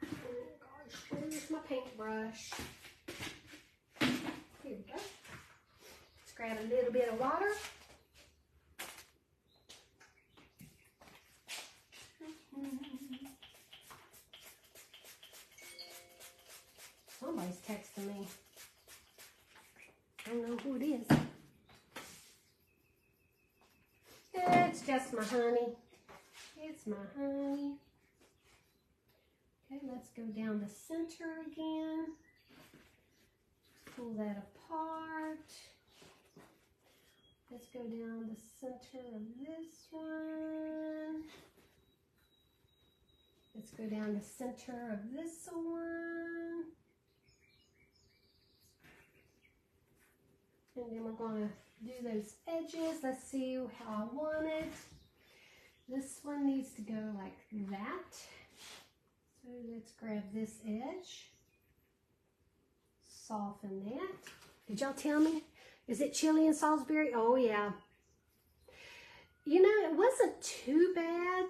Oh gosh, where's my paintbrush? Here we go. Let's grab a little bit of water. Somebody's texting me. I don't know who it is. It's just my honey. It's my honey. Okay, let's go down the center again. Pull that apart. Let's go down the center of this one. Let's go down the center of this one. And then we're going to do those edges. Let's see how I want it. This one needs to go like that. So let's grab this edge. Soften that. Did y'all tell me? Is it chili and Salisbury? Oh yeah. You know, it wasn't too bad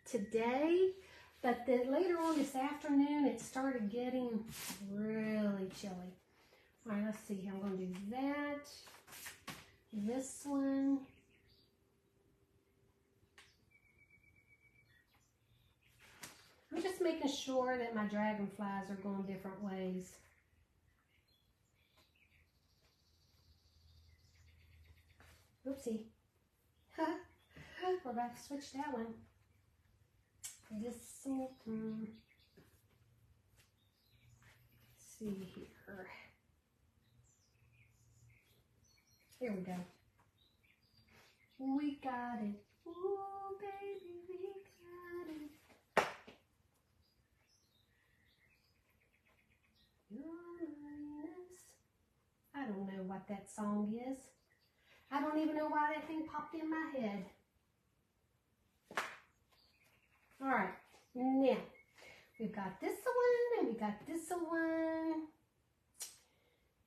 today, but then later on this afternoon it started getting really chilly. All right, let's see. I'm going to do that. This one. I'm just making sure that my dragonflies are going different ways. Oopsie. We're about to switch that one. This one. Let's see here. Here we go. We got it. Oh, baby, we got it. Your loneliness. I don't know what that song is. I don't even know why that thing popped in my head. All right, now We've got this one, and we got this one.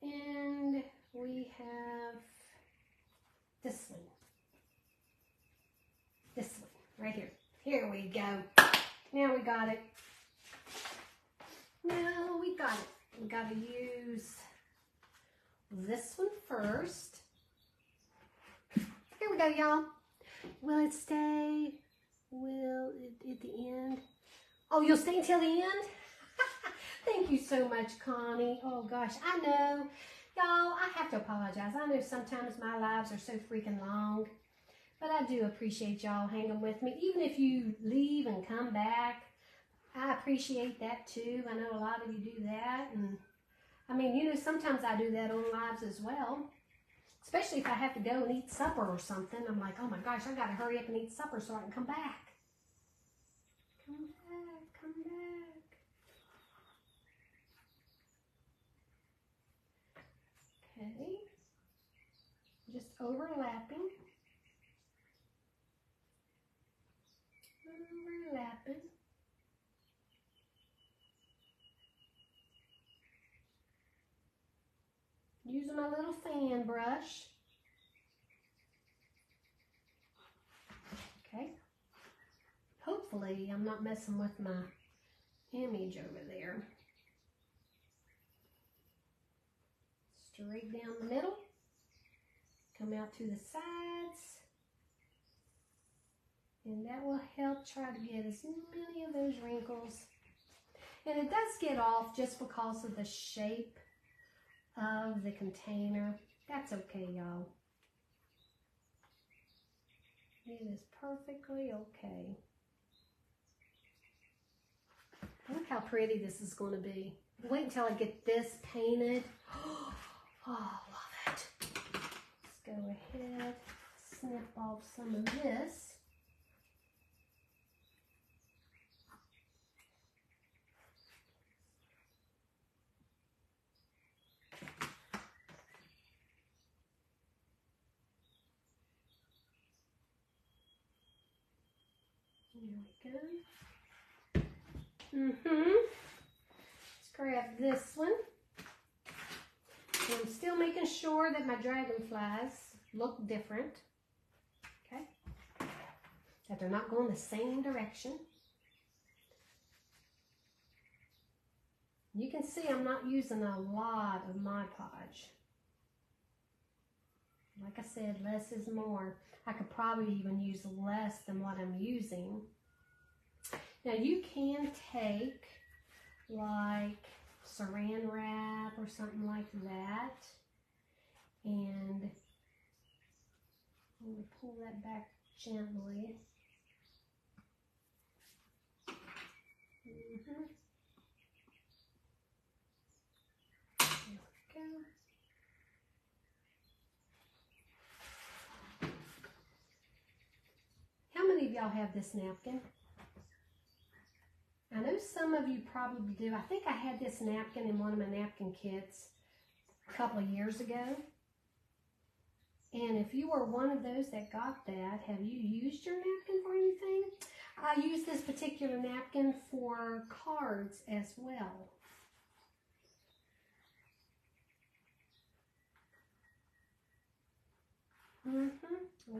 And we have this one. This one, right here. Here we go. Now we got it. Now we got it. We got to use this one first. Here we go, y'all. Will it stay? Will it at the end? Oh, you'll stay until the end? Thank you so much, Connie. Oh, gosh, I know. Y'all, I have to apologize. I know sometimes my lives are so freaking long, but I do appreciate y'all hanging with me. Even if you leave and come back, I appreciate that too. I know a lot of you do that. And I mean, you know, sometimes I do that on lives as well. Especially if I have to go and eat supper or something. I'm like, oh my gosh, I got to hurry up and eat supper so I can come back. Come back, come back. Okay. Just overlapping. Overlapping. Using my little fan brush. Okay. Hopefully I'm not messing with my image over there. Straight down the middle. Come out to the sides. And that will help try to get as many of those wrinkles. And it does get off just because of the shape of the container. That's okay, y'all. It is perfectly okay. Look how pretty this is going to be. Wait until I get this painted. Oh, love it. Let's go ahead, snip off some of this. There we go. Let's grab this one. And I'm still making sure that my dragonflies look different. Okay? That they're not going the same direction. You can see I'm not using a lot of Mod Podge. Like I said, less is more. I could probably even use less than what I'm using. Now you can take like saran wrap or something like that, and I'm going to pull that back gently. There we go. How many of y'all have this napkin? I know some of you probably do. I think I had this napkin in one of my napkin kits a couple of years ago. And if you were one of those that got that, have you used your napkin for anything? I use this particular napkin for cards as well. I'm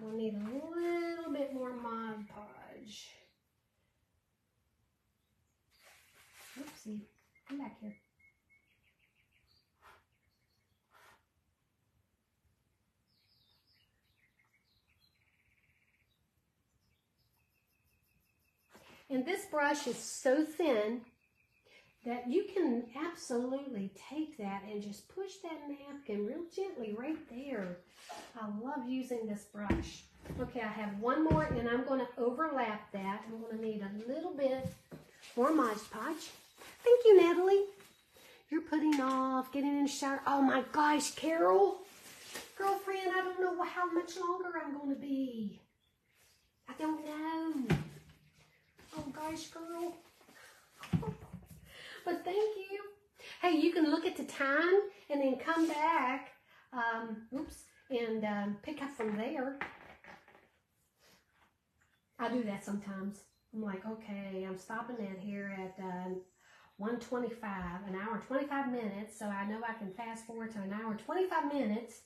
going to need a little bit more Mod Podge. Oopsie, come back here. And this brush is so thin that you can absolutely take that and just push that napkin real gently right there. I love using this brush. Okay, I have one more and I'm going to overlap that. I'm going to need a little bit more Mod Podge. Thank you, Natalie. You're putting off getting in the shower. Oh my gosh, Carol. Girlfriend, I don't know how much longer I'm going to be. I don't know. Oh gosh, girl. But thank you. Hey, you can look at the time and then come back, and pick up from there. I do that sometimes. I'm like, okay, I'm stopping at here at 1:25, an hour and 25 minutes. So I know I can fast forward to an hour and 25 minutes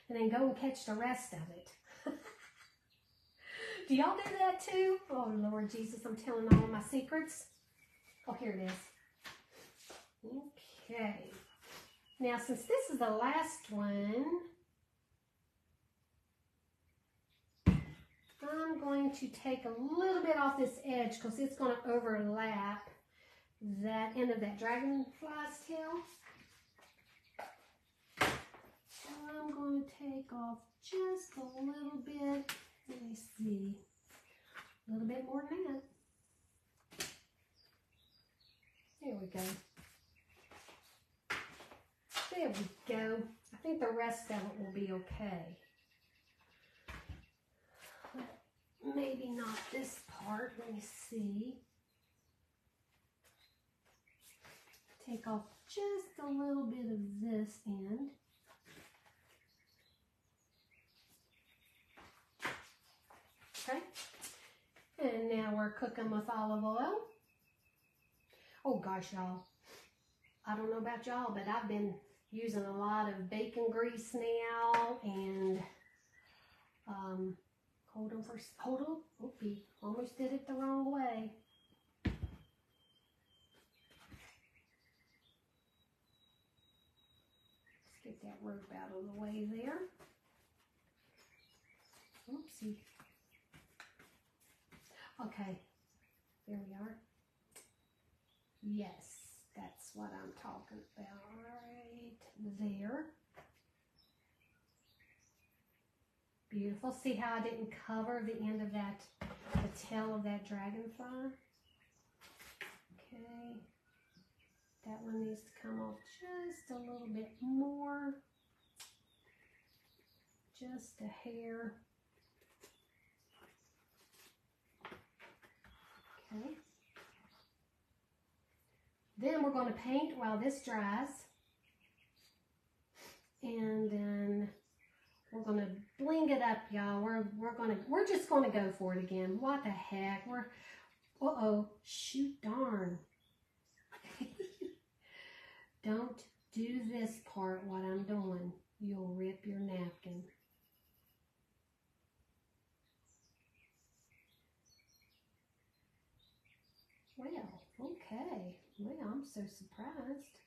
and then go and catch the rest of it. Do y'all do that too? Oh, Lord Jesus, I'm telling all my secrets. Oh, here it is. Okay. Now, since this is the last one, I'm going to take a little bit off this edge because it's going to overlap that end of that dragonfly's tail. So I'm going to take off just a little bit. Let me see. A little bit more than that. There we go. There we go. I think the rest of it will be okay. But maybe not this part. Let me see. Take off just a little bit of this end. Okay. And now we're cooking with olive oil. Oh gosh, y'all. I don't know about y'all, but I've been using a lot of bacon grease now, and hold on. Oopie, almost did it the wrong way. Let's get that rope out of the way there. Oopsie. Okay, there we are. Yes, that's what I'm talking about right there. Beautiful. See how I didn't cover the end of that, the tail of that dragonfly? Okay. That one needs to come off just a little bit more. Just a hair. Okay. Then we're going to paint while this dries. And then we're going to bling it up, y'all. We're just going to go for it again. What the heck? Uh-oh. Shoot darn. Don't do this part what I'm doing. You'll rip your napkin. Well, okay. Well, I'm so surprised.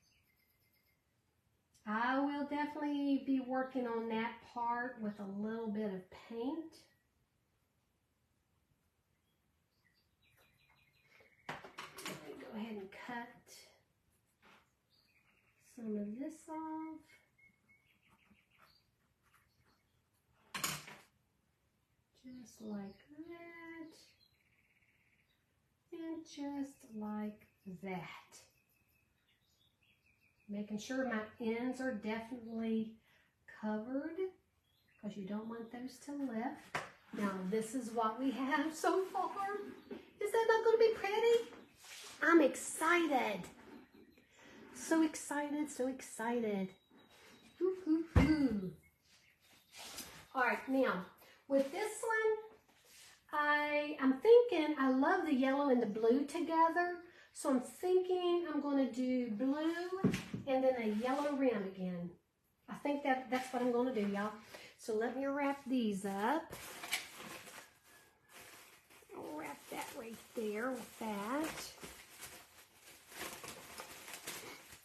I will definitely be working on that part with a little bit of paint. Let me go ahead and cut some of this off. Just like that. And just like that. Making sure my ends are definitely covered because you don't want those to lift. Now this is what we have so far. Is that not going to be pretty? I'm excited. So excited, so excited. All right, now with this one, I'm thinking I love the yellow and the blue together. So I'm thinking I'm going to do blue and then a yellow rim again. I think that's what I'm going to do, y'all. So let me wrap these up. I'll wrap that right there with that.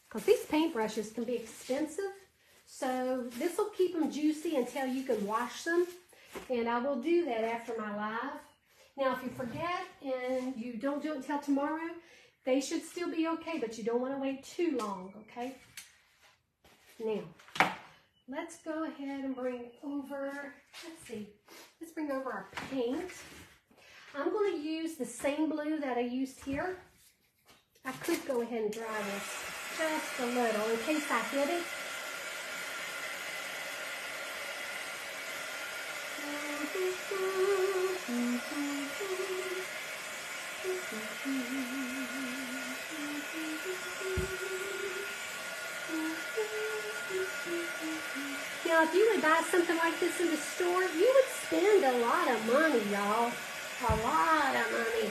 Because these paintbrushes can be expensive. So this will keep them juicy until you can wash them. And I will do that after my live. Now, if you forget and you don't do it until tomorrow, they should still be okay, but you don't want to wait too long, okay? Now, let's go ahead and bring over, let's bring over our paint. I'm going to use the same blue that I used here. I could go ahead and dry this just a little in case I hit it. Now, if you would buy something like this in the store, you would spend a lot of money, y'all. A lot of money.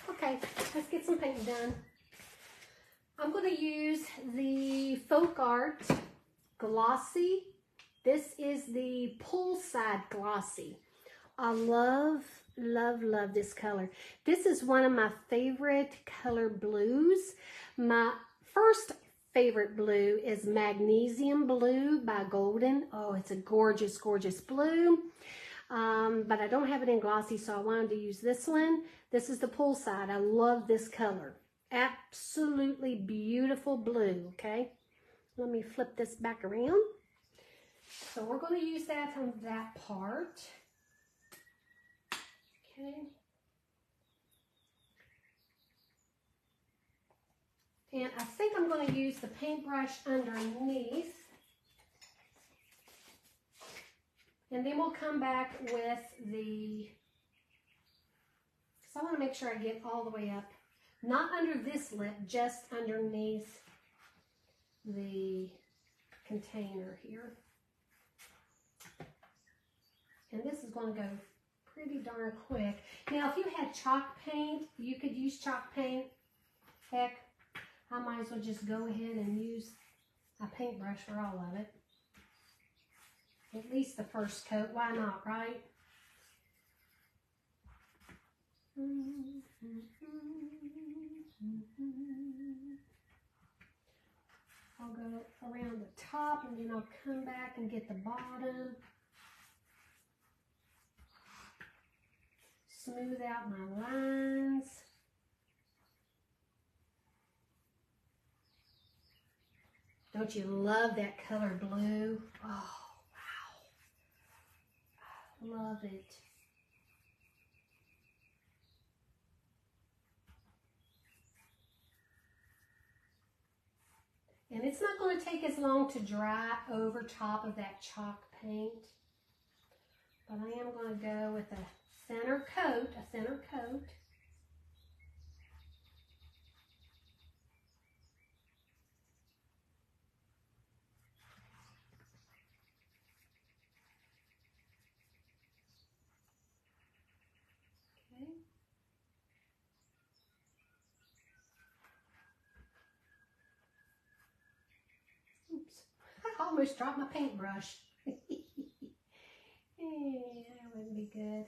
Okay, let's get some paint done. I'm going to use the Folk Art Glossy. This is the Poolside Glossy. I love, love, love this color. This is one of my favorite color blues. My first favorite blue is Magnesium Blue by Golden. Oh, it's a gorgeous, gorgeous blue. But I don't have it in glossy, so I wanted to use this one. This is the Poolside. I love this color. Absolutely beautiful blue, okay? Let me flip this back around. So we're going to use that on that part. Okay. And I think I'm going to use the paintbrush underneath. And then we'll come back with the, so I want to make sure I get all the way up. Not under this lip, just underneath the container here. And this is going to go pretty darn quick. Now, if you had chalk paint, you could use chalk paint. Heck, I might as well just go ahead and use a paintbrush for all of it. At least the first coat. Why not, right? I'll go around the top and then I'll come back and get the bottom. Smooth out my lines. Don't you love that color blue? Oh, wow. Love it. And it's not going to take as long to dry over top of that chalk paint. But I am going to go with a thinner coat, Okay. Oops, I almost dropped my paintbrush. That wouldn't be good.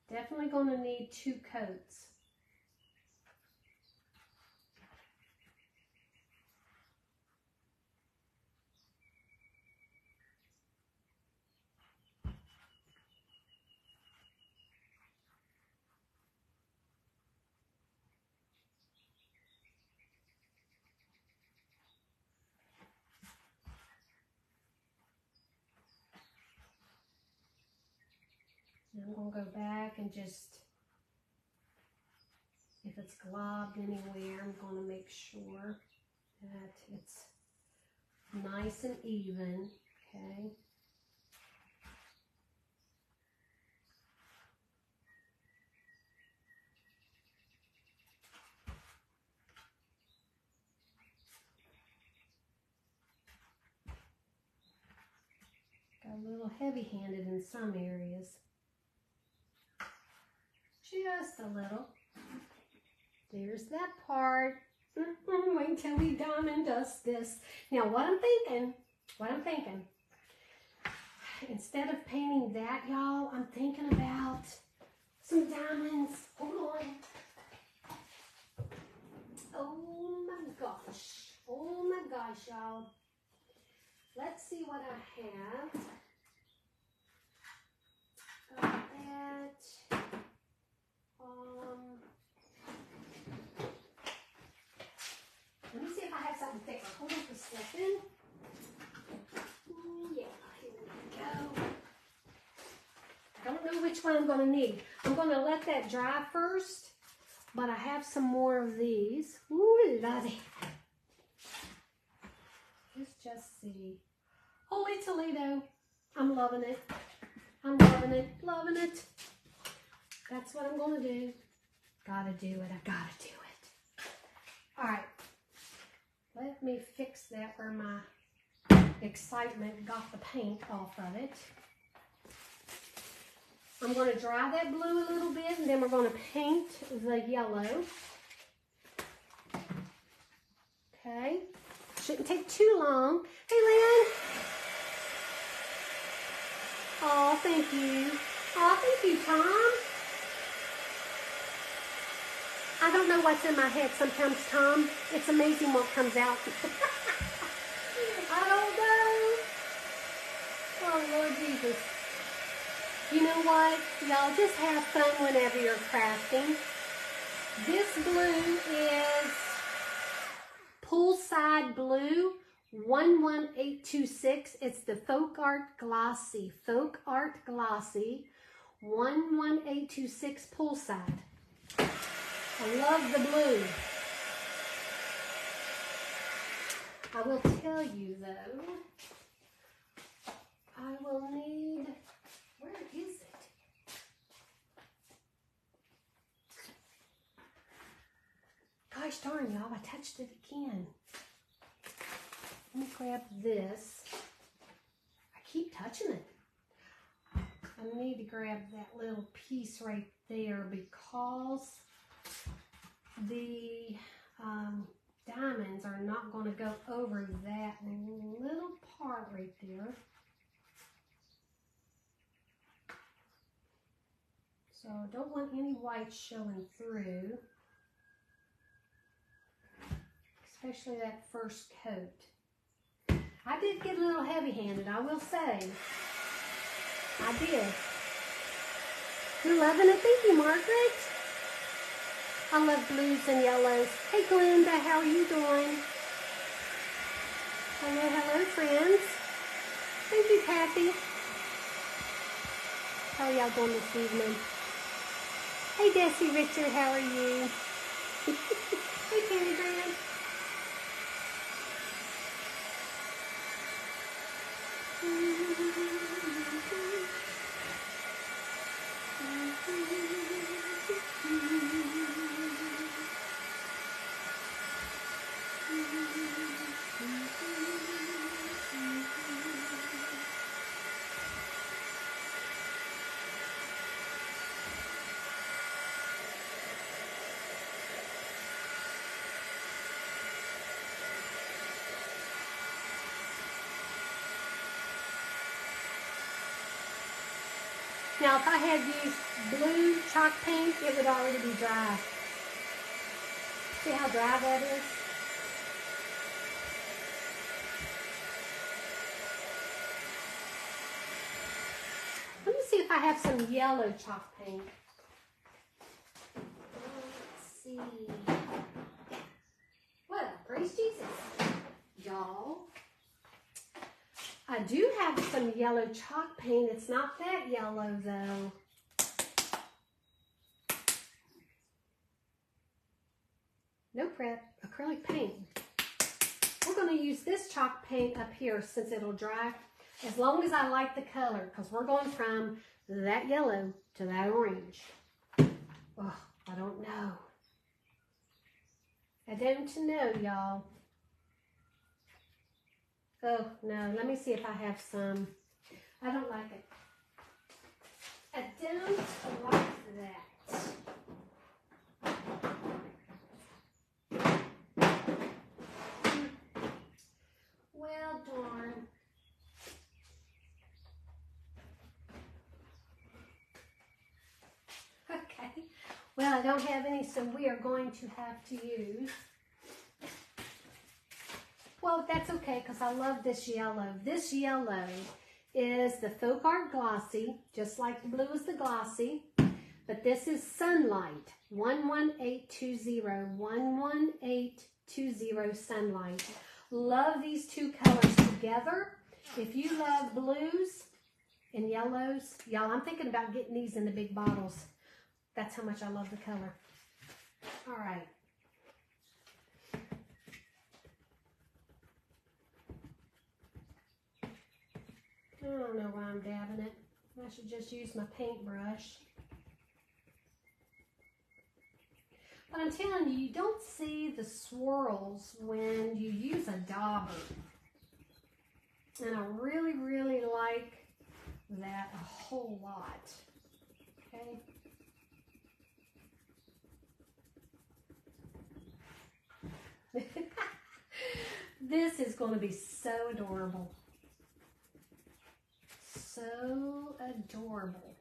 Definitely going to need 2 coats. And I'm going to go back and just, if it's globbed anywhere, I'm going to make sure that it's nice and even, okay? Got a little heavy-handed in some areas. Just a little. There's that part. Wait until we diamond dust this. Now what I'm thinking, instead of painting that, y'all, I'm thinking about some diamonds. Hold on. Oh my gosh, y'all. Let's see what I have. Got that. Let me see if I have something thicker. Hold on for a second. Yeah, here we go. I don't know which one I'm going to need. I'm going to let that dry first. but I have some more of these. Ooh, lordy. Let's just see. Holy Toledo. I'm loving it. I'm loving it. Loving it. That's what I'm going to do. Gotta do it. I gotta do it. All right. Let me fix that where my excitement got the paint off of it. I'm going to dry that blue a little bit, and then we're going to paint the yellow. Okay. Shouldn't take too long. Hey, Lynn. Oh, thank you. Oh, thank you, Tom. I don't know what's in my head sometimes, Tom. It's amazing what comes out. I don't know. Oh, Lord Jesus. You know what? Y'all just have fun whenever you're crafting. This blue is Poolside Blue 11826. It's the Folk Art Glossy. Folk Art Glossy 11826 Poolside. I love the blue. I will tell you though, I will need, where is it? Gosh darn y'all, I touched it again. Let me grab this. I keep touching it. I need to grab that little piece right there because the diamonds are not going to go over that little part right there. So I don't want any white showing through, especially that first coat. I did get a little heavy-handed, I will say. I did. You're loving it. Thank you, Margaret. I love blues and yellows. Hey, Glenda, how are you doing? Hello, hello, friends. Thank you, Kathy. How are y'all doing this evening? Hey, Desi Richard, how are you? Hey, Candy Grant. Now, if I had used blue chalk paint, it would already be dry. See how dry that is? Let me see if I have some yellow chalk paint. Let's see. Well, praise Jesus, y'all. I do have some yellow chalk paint. It's not that yellow though. No prep, acrylic paint. We're going to use this chalk paint up here since it'll dry as long as I like the color, because we're going from that yellow to that orange. Oh, I don't know. I don't know, y'all. Oh, no. Let me see if I have some. I don't like it. I don't like that. Well, darn. Okay. Well, I don't have any, so we are going to have to use. Well, that's okay, because I love this yellow. This yellow is the Folk Art Glossy, just like the blue is the Glossy. But this is Sunlight, 11820, 11820 Sunlight. Love these two colors together. If you love blues and yellows, y'all, I'm thinking about getting these in the big bottles. That's how much I love the color. All right. I don't know why I'm dabbing it. I should just use my paintbrush. But I'm telling you, you don't see the swirls when you use a dauber. And I really, really like that a whole lot. Okay. This is going to be so adorable. So adorable.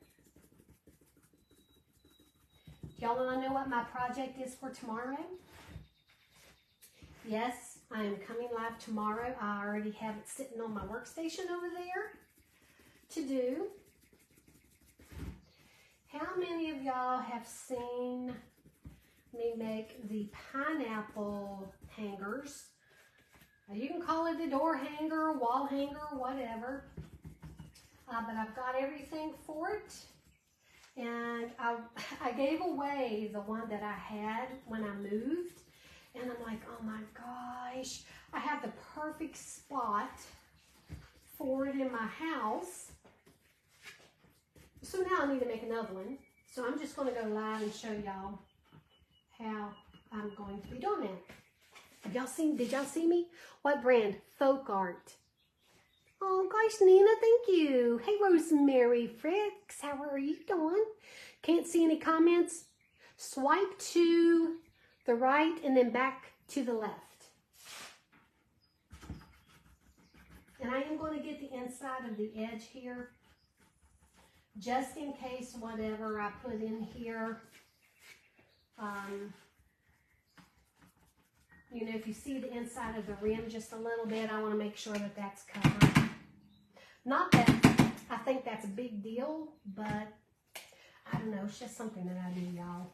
Y'all want to know what my project is for tomorrow? Yes, I am coming live tomorrow. I already have it sitting on my workstation over there to do. How many of y'all have seen me make the pineapple hangers? You can call it a door hanger, wall hanger, whatever. But I've got everything for it. And I gave away the one that I had when I moved. And I'm like, oh my gosh, I have the perfect spot for it in my house. So now I need to make another one. So I'm just going to go live and show y'all how I'm going to be doing that. Have y'all seen, did y'all see me? What brand? Folk Art. Oh gosh, Nina, thank you. Hey, Rosemary Fricks, how are you doing? Can't see any comments? Swipe to the right and then back to the left. And I am going to get the inside of the edge here, just in case whatever I put in here, you know, if you see the inside of the rim just a little bit, I want to make sure that that's covered. Not that I think that's a big deal, but I don't know, it's just something that I do, y'all.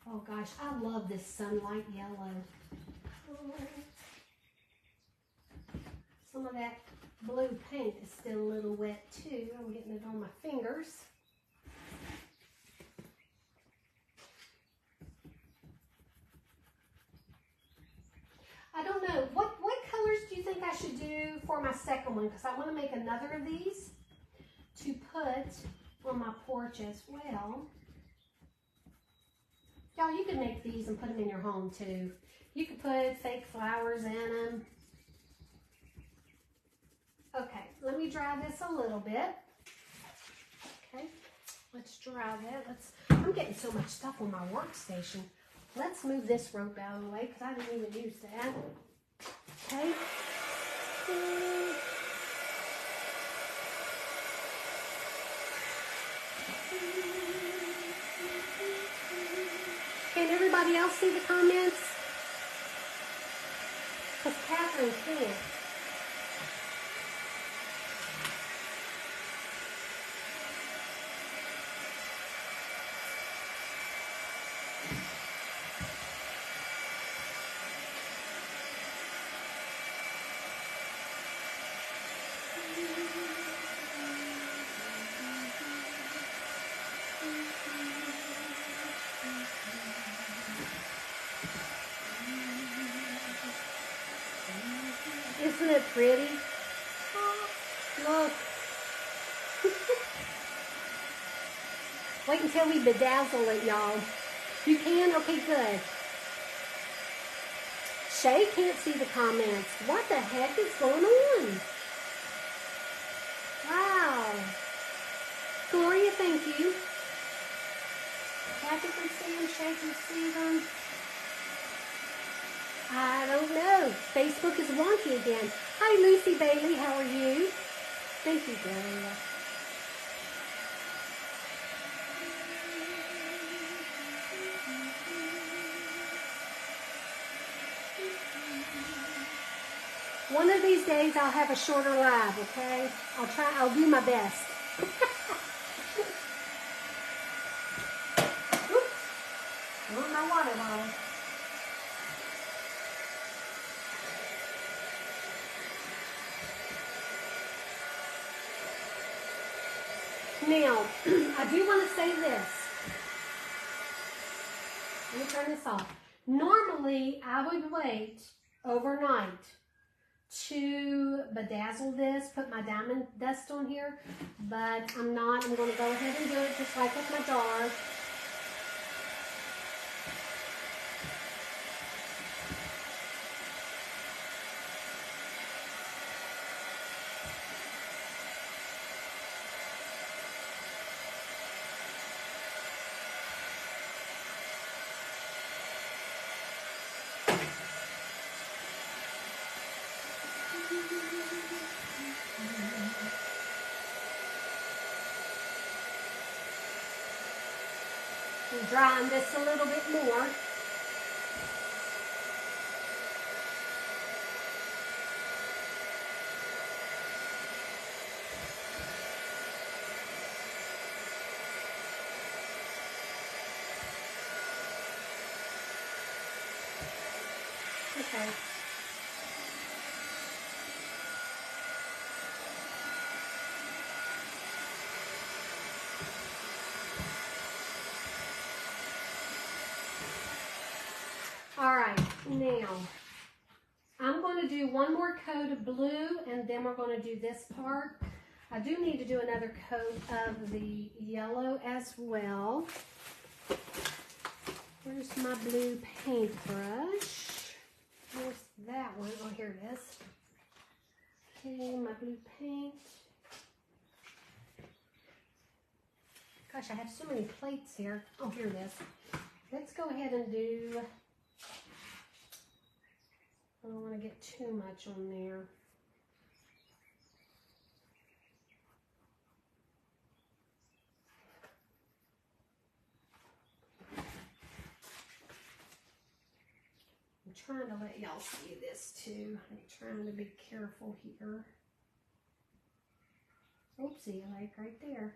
Oh gosh, I love this sunlight yellow. Some of that blue paint is still a little wet too. I'm getting it on my fingers. I don't know, what colors do you think I should do for my second one? Because I want to make another of these to put on my porch as well. Y'all, you can make these and put them in your home too. You could put fake flowers in them. Okay, let me dry this a little bit. Okay, let's dry that. I'm getting so much stuff on my workstation. Let's move this rope out of the way because I didn't even use that. Okay. Can everybody else see the comments? Because Catherine can't. Isn't it pretty? Look. Wait until we bedazzle it, y'all. You can? Okay, good. Shay can't see the comments. What the heck is going on? Wow. Gloria, thank you. Kathy can see them, Shay can see them. I don't know. Facebook is wonky again. Hi, Lucy Bailey. How are you? Thank you, Gloria. One of these days I'll have a shorter live, okay? I'll do my best. Oops. I want my water bottle. Now, I do want to say this. Let me turn this off. Normally, I would wait overnight to bedazzle this, put my diamond dust on here, but I'm not. I'm going to go ahead and do it just like with my jar. And drying this a little bit more. Okay. All right, now I'm going to do one more coat of blue and then we're going to do this part. I do need to do another coat of the yellow as well. Where's my blue paintbrush? Where's that one? Oh, here it is. Okay, my blue paint. Gosh, I have so many plates here. Oh, here it is. Let's go ahead and do... I don't want to get too much on there. I'm trying to let y'all see this too. I'm trying to be careful here. Oopsie, like right there.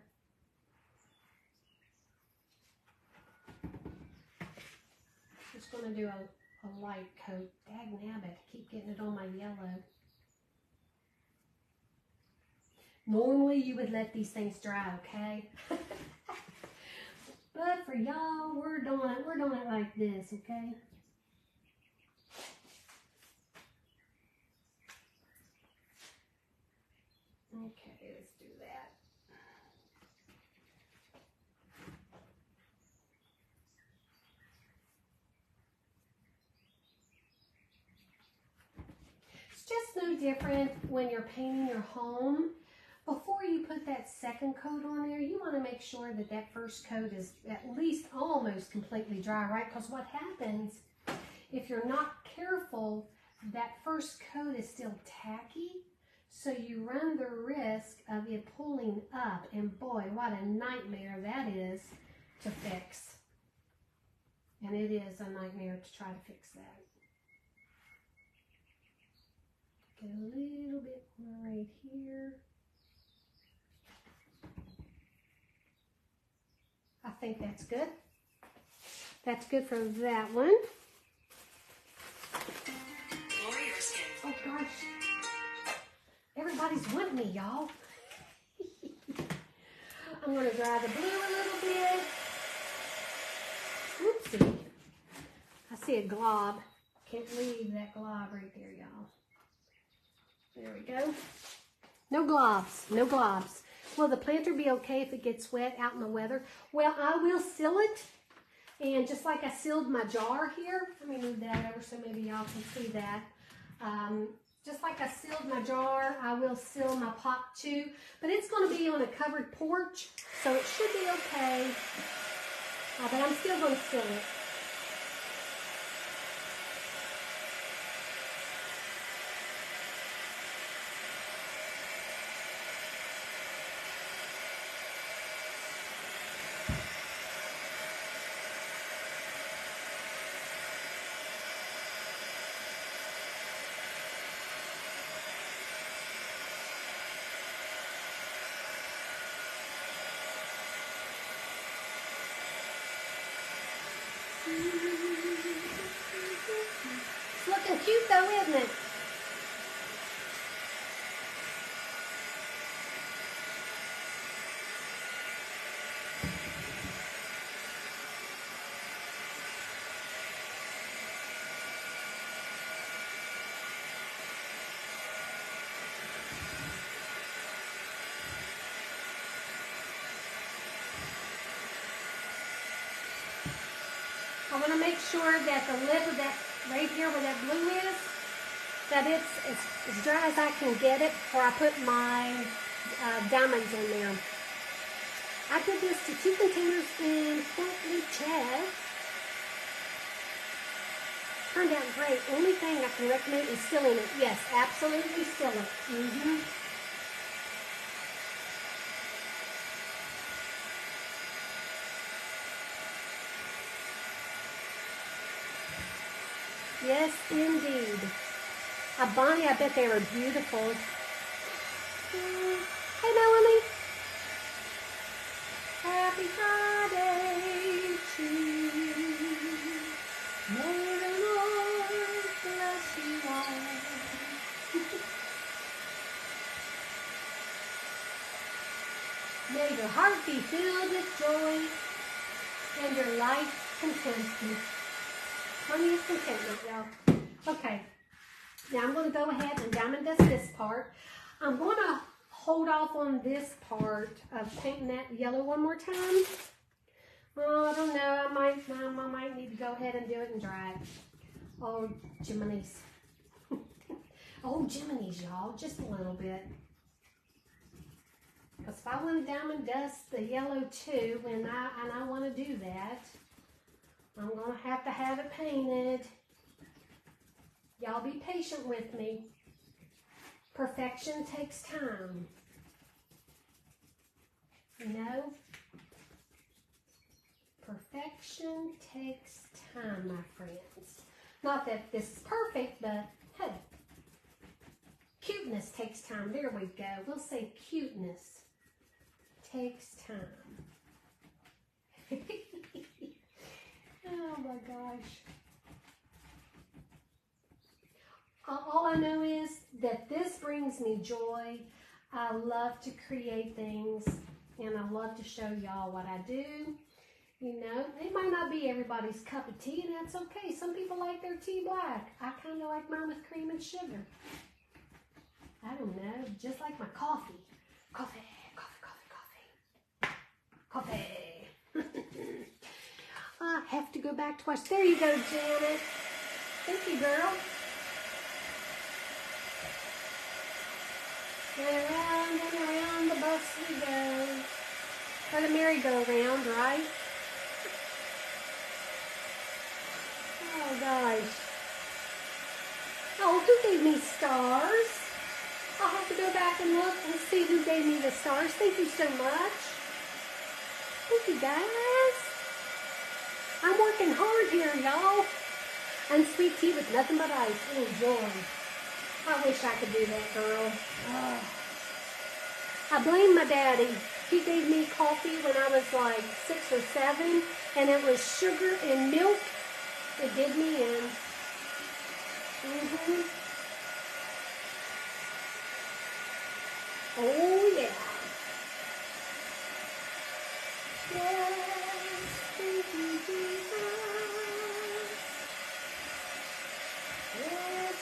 Just going to do a light coat. Dagnabbit, I keep getting it on my yellow. Normally you would let these things dry, okay? But for y'all, we're doing it like this, okay? Okay, let's do that. It's just no different when you're painting your home. Before you put that second coat on there, you want to make sure that that first coat is at least almost completely dry, right? Because what happens, if you're not careful, that first coat is still tacky. So you run the risk of it pulling up, and boy, what a nightmare that is to fix. And it is a nightmare to try to fix that. Get a little bit more right here. I think that's good. That's good for that one. Warrior skin. Oh gosh. Everybody's wanting me, y'all. I'm going to dry the blue a little bit. Oopsie. I see a glob. Can't leave that glob right there, y'all. There we go. No globs. No globs. Will the planter be okay if it gets wet out in the weather? Well, I will seal it. And just like I sealed my jar here, let me move that over so maybe y'all can see that. Just like I sealed my jar, I will seal my pot too. But it's going to be on a covered porch, so it should be okay. But I'm still going to seal it. It's looking cute though, isn't it? I want to make sure that the lip of that, right here where that blue is, that it's as dry as I can get it before I put my diamonds in there. I did this to 2 containers in Fort Lee, Chad. Turned out great. Only thing I can recommend is sealing it. Yes, absolutely seal it. Yes, indeed. Bonnie, I bet they were beautiful. Hey, Melanie. Happy Friday to you. May the Lord bless you all. May your heart be filled with joy and your life contented. Plenty of contentment, y'all. Okay. Now I'm going to go ahead and diamond dust this part. I'm going to hold off on this part of painting that yellow one more time. Oh, I don't know. I might need to go ahead and do it and dry it. Oh, Jiminy's. Oh, Jiminy's, y'all. Just a little bit. Because if I want to diamond dust the yellow too, and I want to do that, I'm going to have it painted. Y'all be patient with me. Perfection takes time. You know? Perfection takes time, my friends. Not that this is perfect, but hey, cuteness takes time. There we go. We'll say cuteness takes time. Oh my gosh. All I know is that this brings me joy. I love to create things, and I love to show y'all what I do. You know, it might not be everybody's cup of tea, and that's okay. Some people like their tea black. I kind of like mine with cream and sugar. I don't know, just like my coffee. Coffee, coffee, coffee, coffee. Coffee. I have to go back to watch. There you go, Janet. Thank you, girl. And around the bus we go. Or the merry-go-round, right? Oh, gosh. Oh, who gave me stars? I'll have to go back and look and see who gave me the stars. Thank you so much. Thank you, guys. I'm working hard here, y'all. And sweet tea with nothing but ice. Enjoy. I wish I could do that, girl. Oh. I blame my daddy. He gave me coffee when I was like 6 or 7, and it was sugar and milk. It did me in. Oh, yeah. Yes, thank you, Jesus. Yes,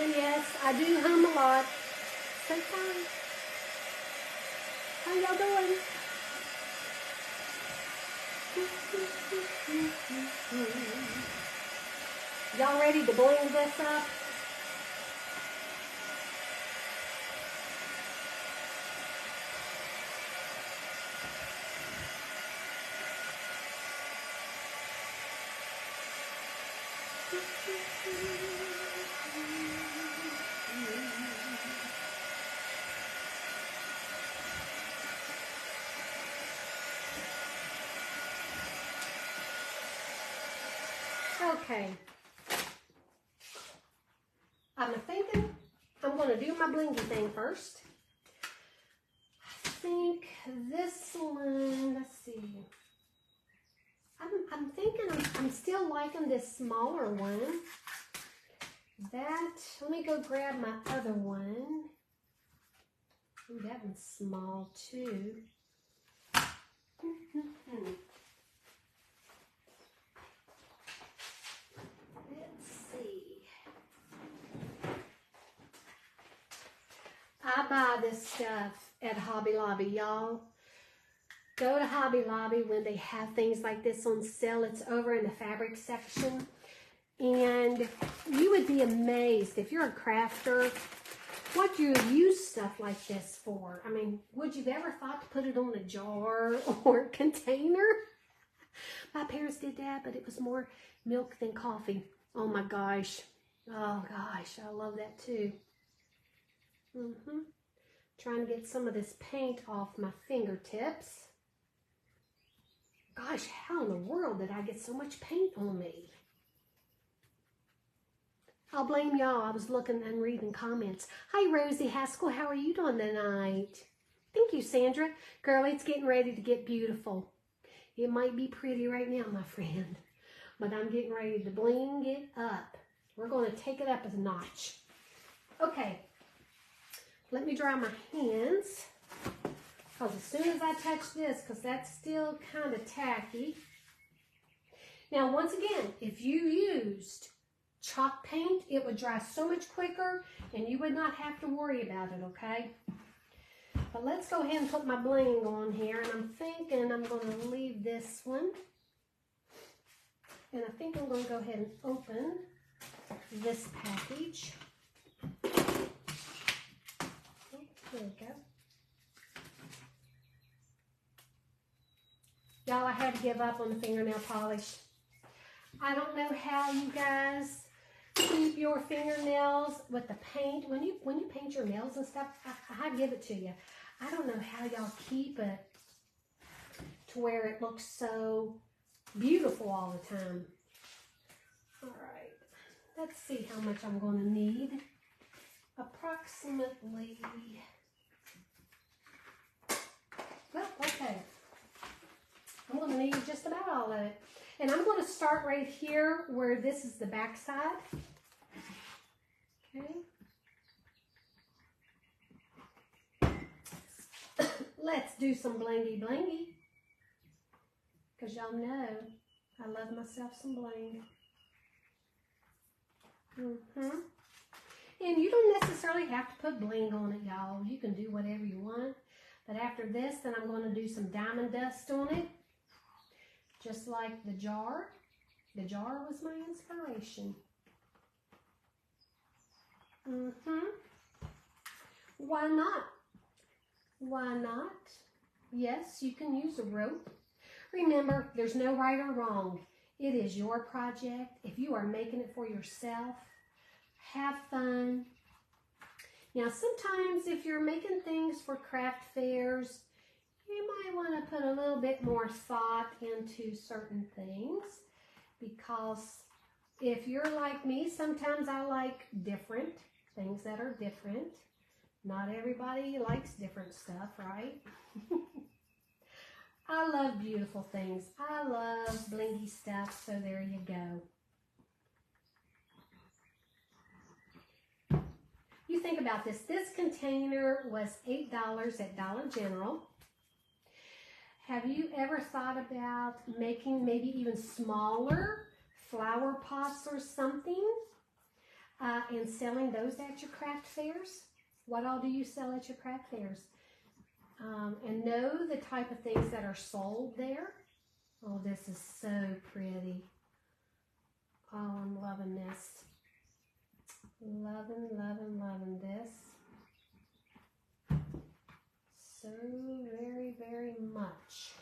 and yes, I do hum a lot. Say hi. How y'all doing? Y'all ready to bling this up? Okay. I'm thinking I'm going to do my blingy thing first. I think this one, let's see. I'm thinking I'm still liking this smaller one. Let me go grab my other one. Ooh, that one's small too. Let's see. not buy this stuff at Hobby Lobby, y'all. Go to Hobby Lobby when they have things like this on sale. It's over in the fabric section. And you would be amazed if you're a crafter what you would use stuff like this for. I mean, would you ever thought to put it on a jar or a container? My parents did that, but it was more milk than coffee. Oh my gosh. Oh gosh, I love that too. Trying to get some of this paint off my fingertips. Gosh, how in the world did I get so much paint on me? I'll blame y'all. I was looking and reading comments. Hi, Rosie Haskell. How are you doing tonight? Thank you, Sandra. Girl, it's getting ready to get beautiful. It might be pretty right now, my friend, but I'm getting ready to bling it up. We're going to take it up a notch. Okay, let me dry my hands, because as soon as I touch this, because that's still kind of tacky. Now, once again, if you used chalk paint, it would dry so much quicker, and you would not have to worry about it, okay? But let's go ahead and put my bling on here, and I'm thinking I'm going to leave this one. And I think I'm going to go ahead and open this package. Oh, there we go. Y'all, I had to give up on the fingernail polish. I don't know how you guys keep your fingernails with the paint. When you paint your nails and stuff, I give it to you. I don't know how y'all keep it to where it looks so beautiful all the time. All right, let's see how much I'm going to need. Approximately, well, okay. I'm going to need just about all of it. And I'm going to start right here where this is the back side. Okay. Let's do some blingy blingy. Because y'all know I love myself some bling. And you don't necessarily have to put bling on it, y'all. You can do whatever you want. But after this, then I'm going to do some diamond dust on it. Just like the jar. The jar was my inspiration. Why not? Why not? Yes, you can use a rope. Remember, there's no right or wrong. It is your project. If you are making it for yourself, have fun. Now, sometimes if you're making things for craft fairs, you might want to put a little bit more thought into certain things, because if you're like me, sometimes I like different things that are different. Not everybody likes different stuff, right? I love beautiful things. I love blingy stuff, so there you go. You think about this. This container was $8 at Dollar General. Have you ever thought about making maybe even smaller flower pots or something and selling those at your craft fairs? What all do you sell at your craft fairs? And know the type of things that are sold there. Oh, this is so pretty. Oh, I'm loving this. Loving, loving, loving this. So very, very much.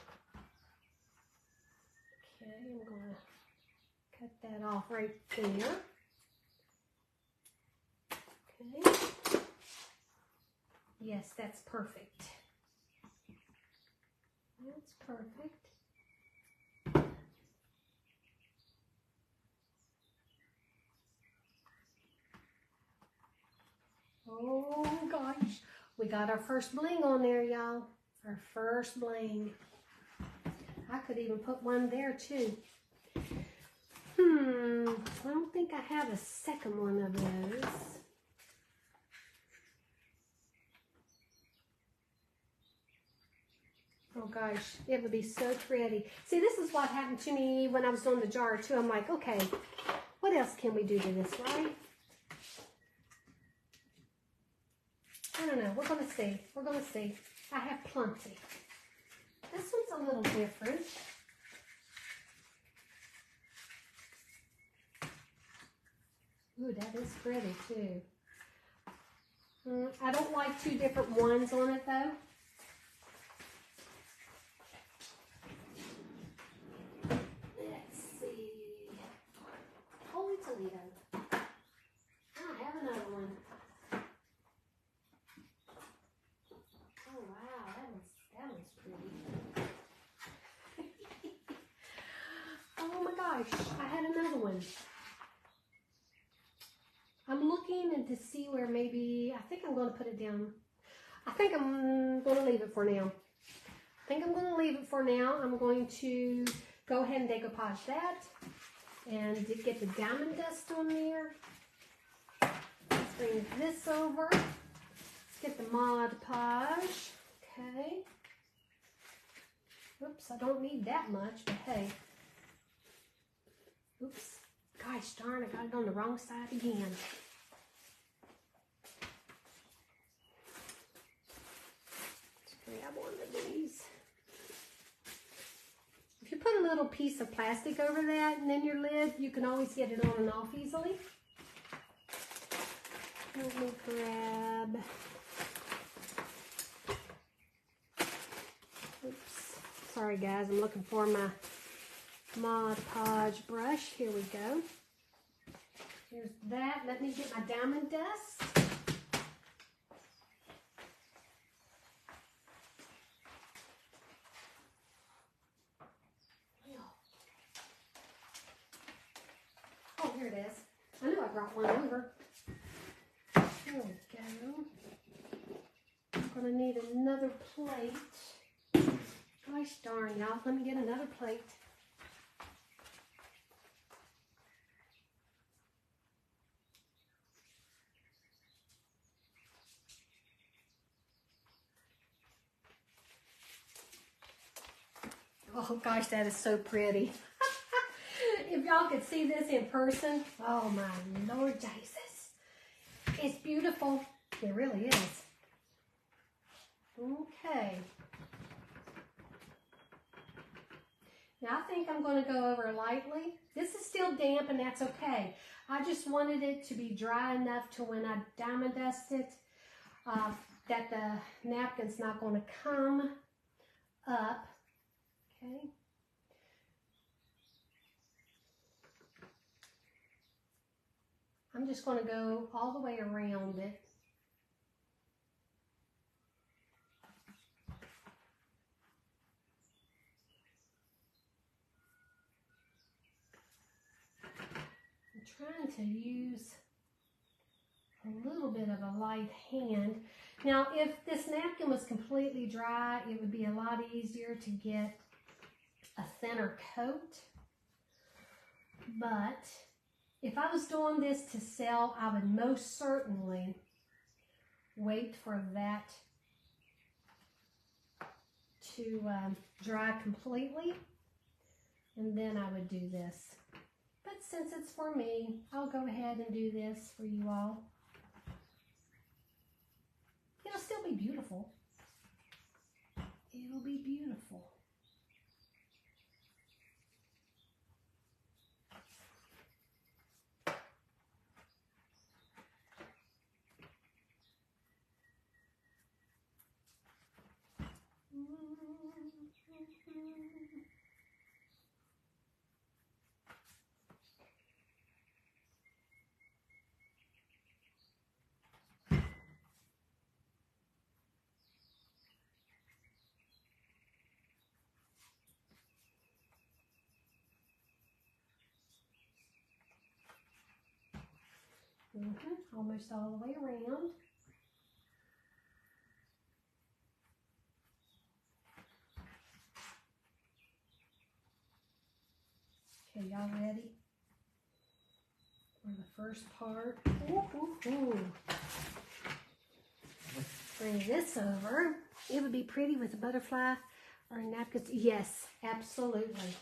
Okay, I'm going to cut that off right there. Okay. Yes, that's perfect. That's perfect. Oh gosh, we got our first bling on there, y'all. Our first bling. I could even put one there too. I don't think I have a second one of those. Oh gosh, it would be so pretty. See, this is what happened to me when I was doing the jar too. I'm like, okay, what else can we do to this, right? I don't know. We're going to see. We're going to see. I have plenty. This one's a little different. Ooh, that is pretty too. I don't like two different ones on it though. Let's see. Holy Toledo. I have another one. Oh wow, that one's pretty. Oh my gosh, I had another one. I'm looking and to see where maybe, I think I'm going to put it down. I think I'm going to leave it for now. I'm going to go ahead and decoupage that and get the diamond dust on there. Let's bring this over. Let's get the Mod Podge. Okay. Oops, I don't need that much, but hey. Oops. Gosh darn, I got it on the wrong side again. Let's grab one of these. If you put a little piece of plastic over that and then your lid, you can always get it on and off easily. Let me grab. Oops. Sorry guys, I'm looking for my Mod Podge brush. Here we go. Here's that. Let me get my diamond dust. Oh, here it is. I knew I brought one over. There we go. I'm going to need another plate. Gosh darn, y'all. Let me get another plate. Oh gosh, that is so pretty. If y'all could see this in person, oh my Lord Jesus. It's beautiful. It really is. Okay. Now I think I'm going to go over lightly. This is still damp and that's okay. I just wanted it to be dry enough to when I diamond dust it, that the napkin's not going to come up. Okay. I'm just going to go all the way around it. I'm trying to use a little bit of a light hand. Now, if this napkin was completely dry, it would be a lot easier to get a thinner coat. But if I was doing this to sell, I would most certainly wait for that to dry completely, and then I would do this. But since it's for me, I'll go ahead and do this for you all. It'll still be beautiful. It'll be beautiful. Almost all the way around. Okay, y'all ready for the first part? Ooh, ooh, ooh. Bring this over. It would be pretty with a butterfly or a napkin. Yes, absolutely.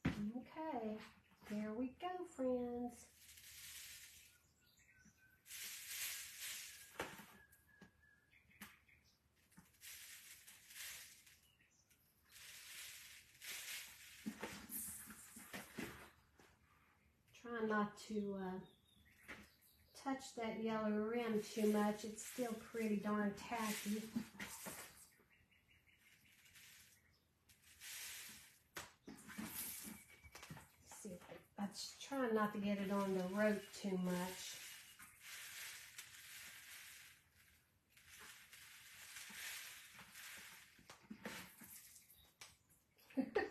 Okay, there we go, friends. trying not to touch that yellow rim too much. It's still pretty darn tacky. Let's see if I'm trying not to get it on the rope too much.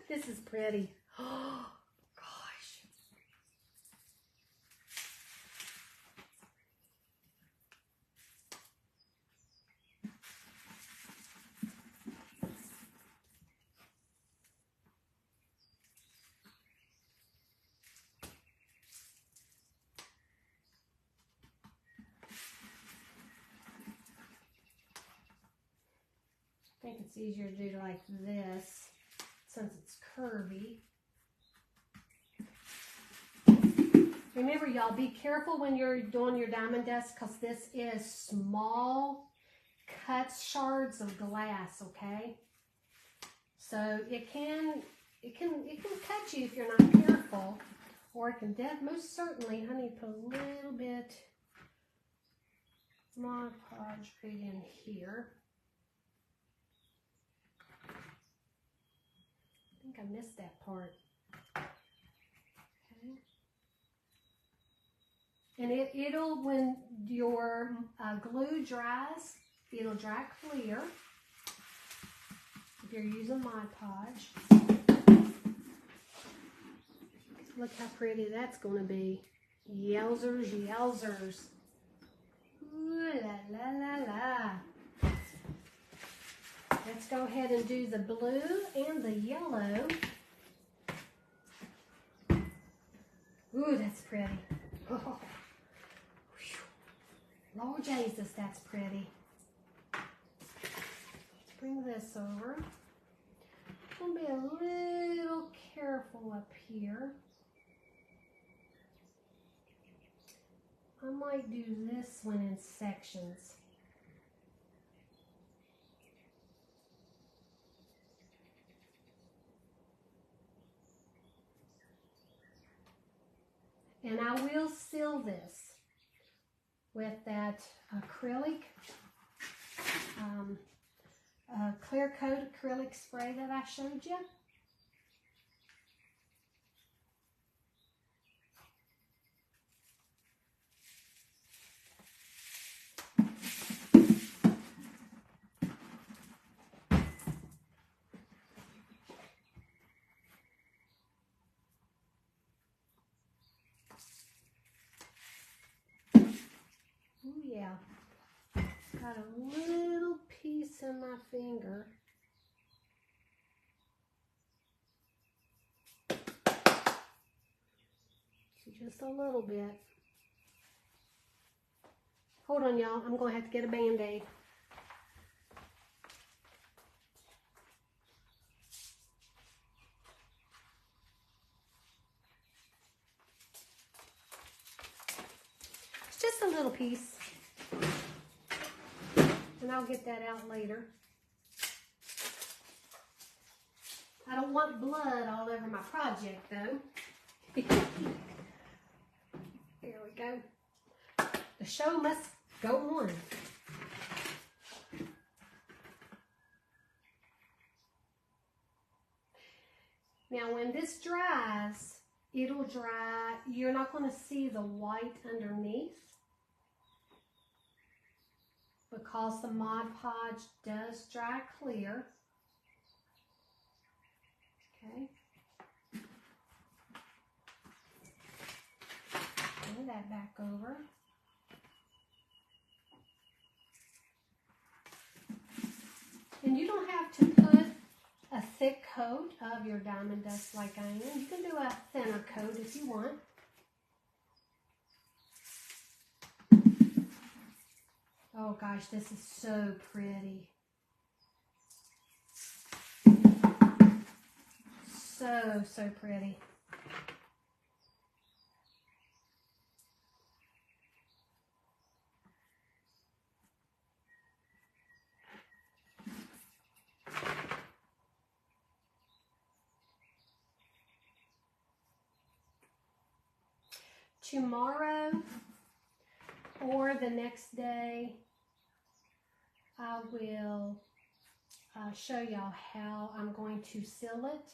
This is pretty. Oh, gosh. I think it's easier to do like this since it's curvy. Remember, y'all, be careful when you're doing your diamond dust because this is small cut shards of glass, okay? So it can cut you if you're not careful, or it can most certainly, I need to put a little bit Mod Podge right in here. I think I missed that part. Okay. And it'll, when your glue dries, it'll dry clear if you're using Mod Podge. Look how pretty that's going to be. Yowzers, yowzers. Ooh la la la la. Let's go ahead and do the blue and the yellow. Ooh, that's pretty. Oh. Lord Jesus, that's pretty. Let's bring this over. I'm going to be a little careful up here. I might do this one in sections. And I will seal this with that acrylic, clear coat acrylic spray that I showed you. Yeah, got a little piece in my finger. Just a little bit. Hold on, y'all. I'm going to have to get a Band-Aid. It's just a little piece. And I'll get that out later. I don't want blood all over my project, though. Here we go. The show must go on. Now, when this dries, it'll dry. You're not going to see the white underneath, because the Mod Podge does dry clear. Okay. Bring that back over. And you don't have to put a thick coat of your diamond dust like I am. You can do a thinner coat if you want. Oh gosh, this is so pretty. So pretty. tomorrow or the next day, I will show y'all how I'm going to seal it.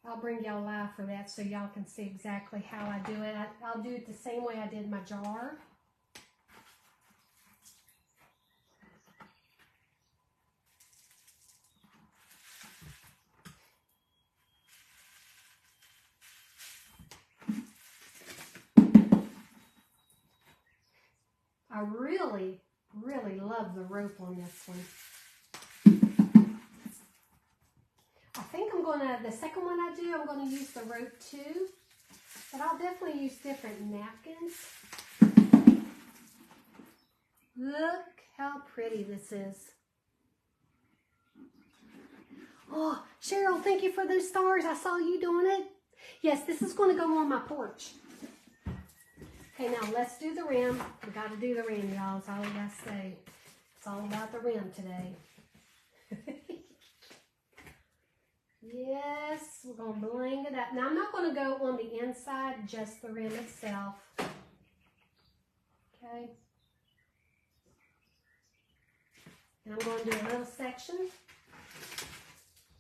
I'll bring y'all live for that so y'all can see exactly how I do it. I'll do it the same way I did my jar. I really, really love the rope on this one. I think I'm going to, the second one I do, I'm going to use the rope too. But I'll definitely use different napkins. Look how pretty this is. Oh, Cheryl, thank you for those stars. I saw you doing it. Yes, this is going to go on my porch. Okay, now let's do the rim. We got to do the rim, y'all. That's all I got to say. It's all about the rim today. Yes, we're going to bling it up. Now, I'm not going to go on the inside, just the rim itself. Okay. And I'm going to do a little section.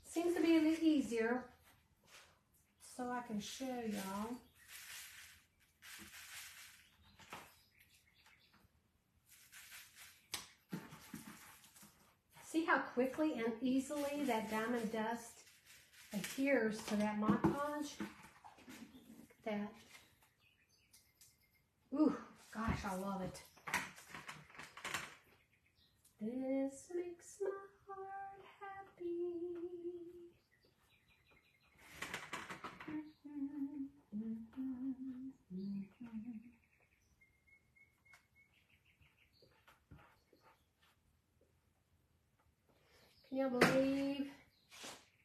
Seems to be a little easier, so I can show y'all. See how quickly and easily that diamond dust adheres to that Mod Podge? Look at that. Ooh, gosh, I love it. This makes my heart happy. Can you believe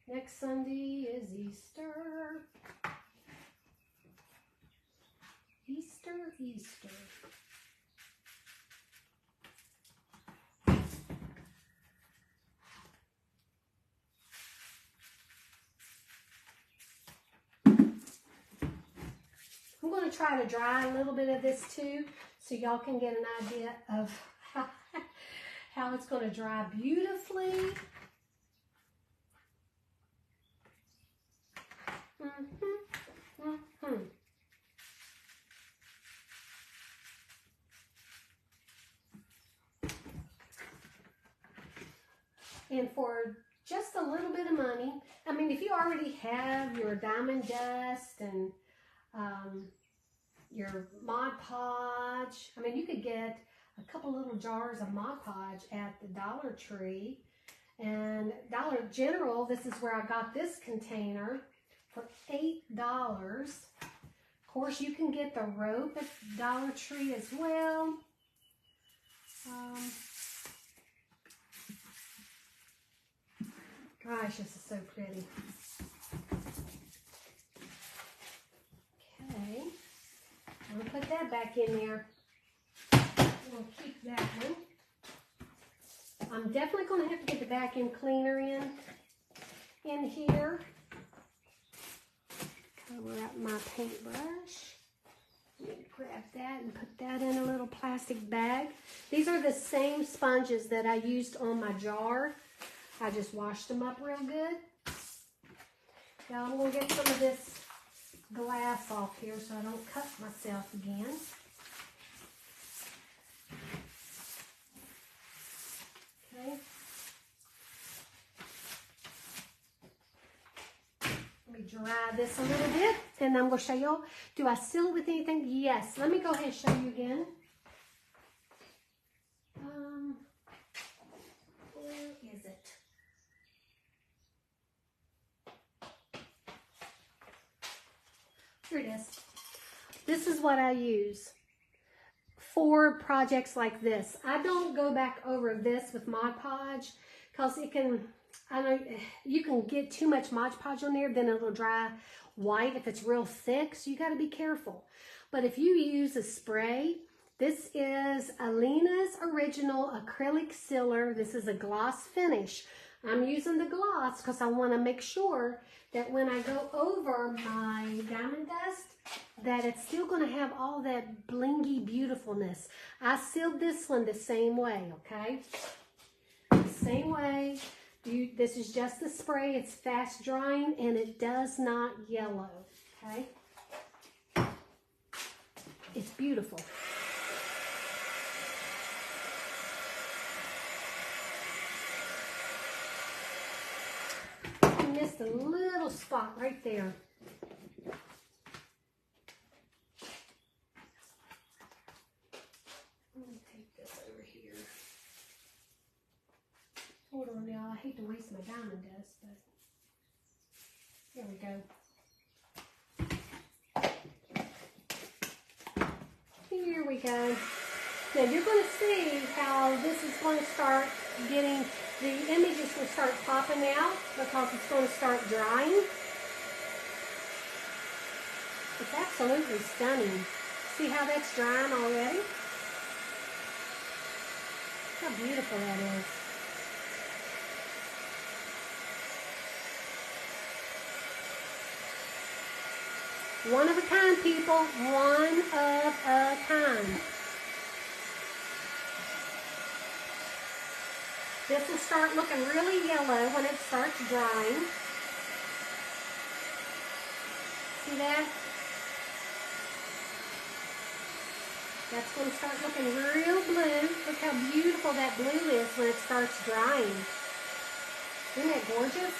next Sunday is Easter? Easter, Easter. I'm going to try to dry a little bit of this too, so y'all can get an idea of how it's going to dry beautifully. And for just a little bit of money, I mean, if you already have your diamond dust and your Mod Podge, I mean, you could get a couple little jars of Mod Podge at the Dollar Tree. And Dollar General, this is where I got this container for $8. Of course, you can get the rope at Dollar Tree as well. Gosh, this is so pretty. Okay, I'm going to put that back in there. We'll keep that one. I'm definitely going to have to get the vacuum cleaner in here. Cover up my paintbrush. Let me grab that and put that in a little plastic bag. These are the same sponges that I used on my jar. I just washed them up real good. Now I'm going to get some of this glass off here so I don't cut myself again. Okay. Let me dry this a little bit and I'm going to show you. Do I seal it with anything? Yes. Let me go ahead and show you again. Where is it? Here it is. This is what I use for projects like this. I don't go back over this with Mod Podge because it can, I know you can get too much Mod Podge on there, then it'll dry white if it's real thick, so you got to be careful. But if you use a spray, this is Alina's Original Acrylic Sealer. This is a gloss finish. I'm using the gloss because I want to make sure that when I go over my diamond dust, that it's still going to have all that blingy beautifulness. I sealed this one the same way, okay? The same way. This is just the spray. It's fast drying and it does not yellow, okay? It's beautiful. I missed a little spot right there. Let me take this over here. Hold on now, I hate to waste my diamond dust, but there we go. Here we go. Now you're going to see how this is going to start getting, the images will start popping out because it's going to start drying. It's absolutely stunning. See how that's drying already? How beautiful that is. One of a kind, people. One of a kind. This will start looking really yellow when it starts drying. See that? That's going to start looking real blue. Look how beautiful that blue is when it starts drying. Isn't that gorgeous?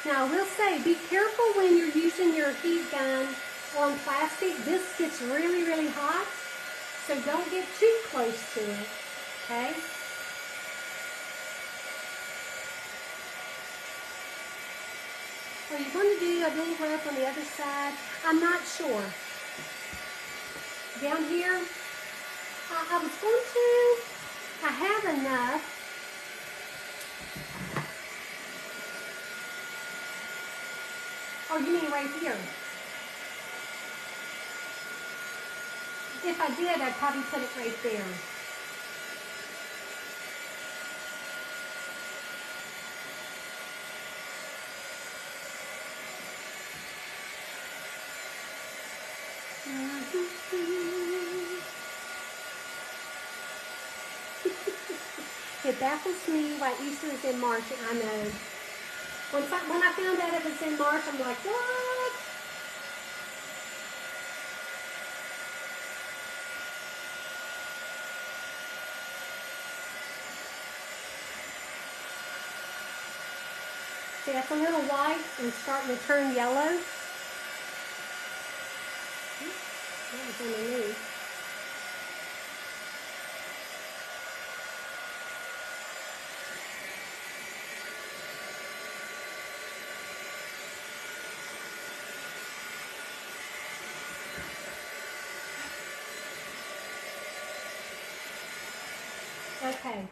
Now, I will say, be careful when you're using your heat gun on plastic. This gets really, really hot, so don't get too close to it, okay? Are you going to do a little rope on the other side? I'm not sure. Down here, I was going to, I have enough. Oh, you mean right here? If I did, I'd probably put it right there. It baffles me why Easter is in March, I know. When I found out it was in March, I'm like, what? See, that's a little white and starting to turn yellow. That was underneath. Okay,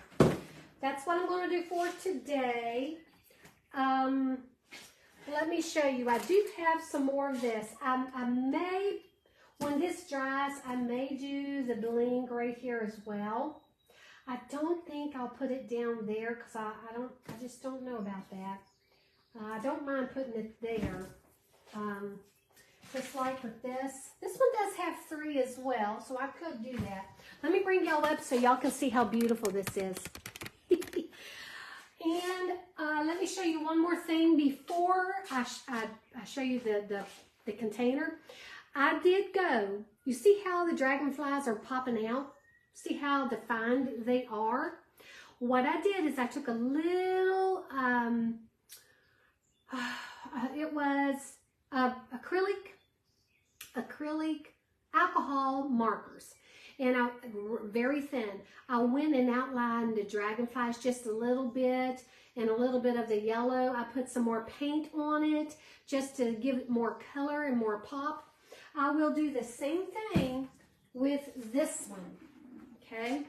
that's what I'm going to do for today. Let me show you. I do have some more of this. I may, when this dries, I may do the bling right here as well. I don't think I'll put it down there because I just don't know about that. I don't mind putting it there. Just like with this. This one does have 3 as well, so I could do that. Let me bring y'all up so y'all can see how beautiful this is. And let me show you one more thing before I show you the container. I did go, you see how the dragonflies are popping out? See how defined they are? What I did is I took a little, it was acrylic alcohol markers. And very thin. I went and outlined the dragonflies just a little bit and a little bit of the yellow. I put some more paint on it just to give it more color and more pop. I will do the same thing with this one, okay?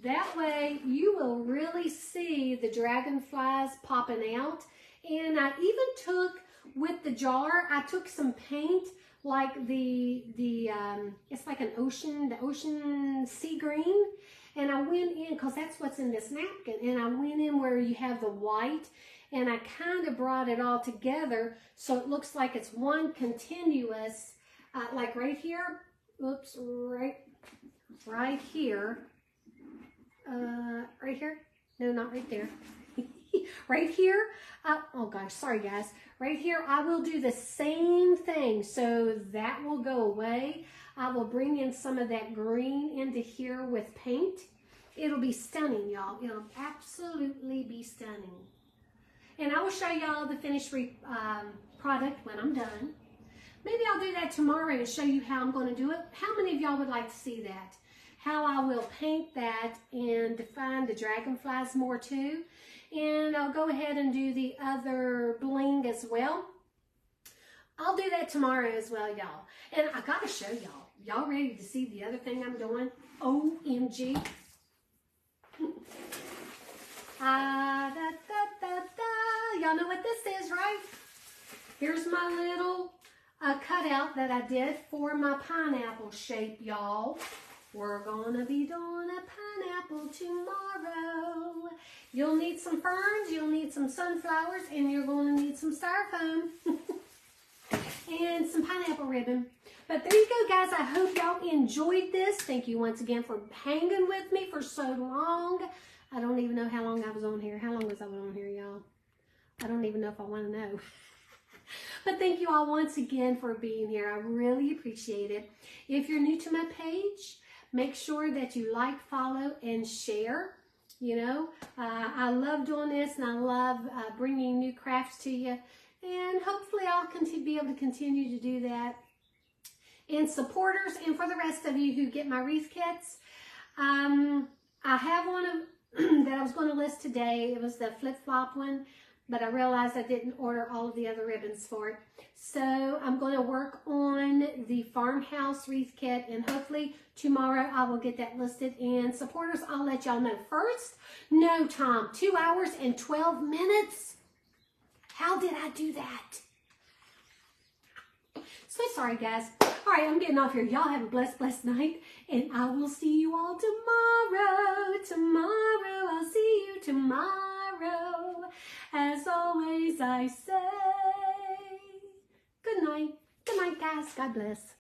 That way you will really see the dragonflies popping out. And I even took, with the jar, I took some paint like it's like the ocean sea green, And I went in, because that's what's in this napkin, and I went in where you have the white, and I kind of brought it all together so it looks like it's one continuous, like right here, oops, right here, right here, no, not right there, right here, oh gosh, sorry guys, right here, I will do the same thing, so that will go away. I will bring in some of that green into here with paint. It'll be stunning, y'all. It'll absolutely be stunning. And I will show y'all the finished product when I'm done. Maybe I'll do that tomorrow and show you how I'm going to do it. How many of y'all would like to see that? How I will paint that and define the dragonflies more too. And I'll go ahead and do the other bling as well. I'll do that tomorrow as well, y'all. And I got to show y'all. Y'all ready to see the other thing I'm doing? OMG. Y'all know what this is, right? Here's my little cutout that I did for my pineapple shape, y'all. We're gonna be doing a pineapple tomorrow. You'll need some ferns, you'll need some sunflowers, and you're gonna need some styrofoam and some pineapple ribbon. But there you go, guys. I hope y'all enjoyed this. Thank you once again for hanging with me for so long. I don't even know how long I was on here. How long was I on here, y'all? I don't even know if I want to know. But thank you all once again for being here. I really appreciate it. If you're new to my page, make sure that you like, follow, and share. You know, I love doing this, and I love bringing new crafts to you. And hopefully I'll be able to continue to do that. And supporters, and for the rest of you who get my wreath kits, I have one of that I was going to list today. It was the flip-flop one, but I realized I didn't order all of the other ribbons for it. So I'm going to work on the farmhouse wreath kit, and hopefully tomorrow I will get that listed. And supporters, I'll let y'all know first. No, Tom, 2 hours and 12 minutes? How did I do that? So sorry, guys. All right, I'm getting off here. Y'all have a blessed, blessed night, and I will see you all tomorrow. Tomorrow, I'll see you tomorrow. As always, I say, good night. Good night, guys. God bless.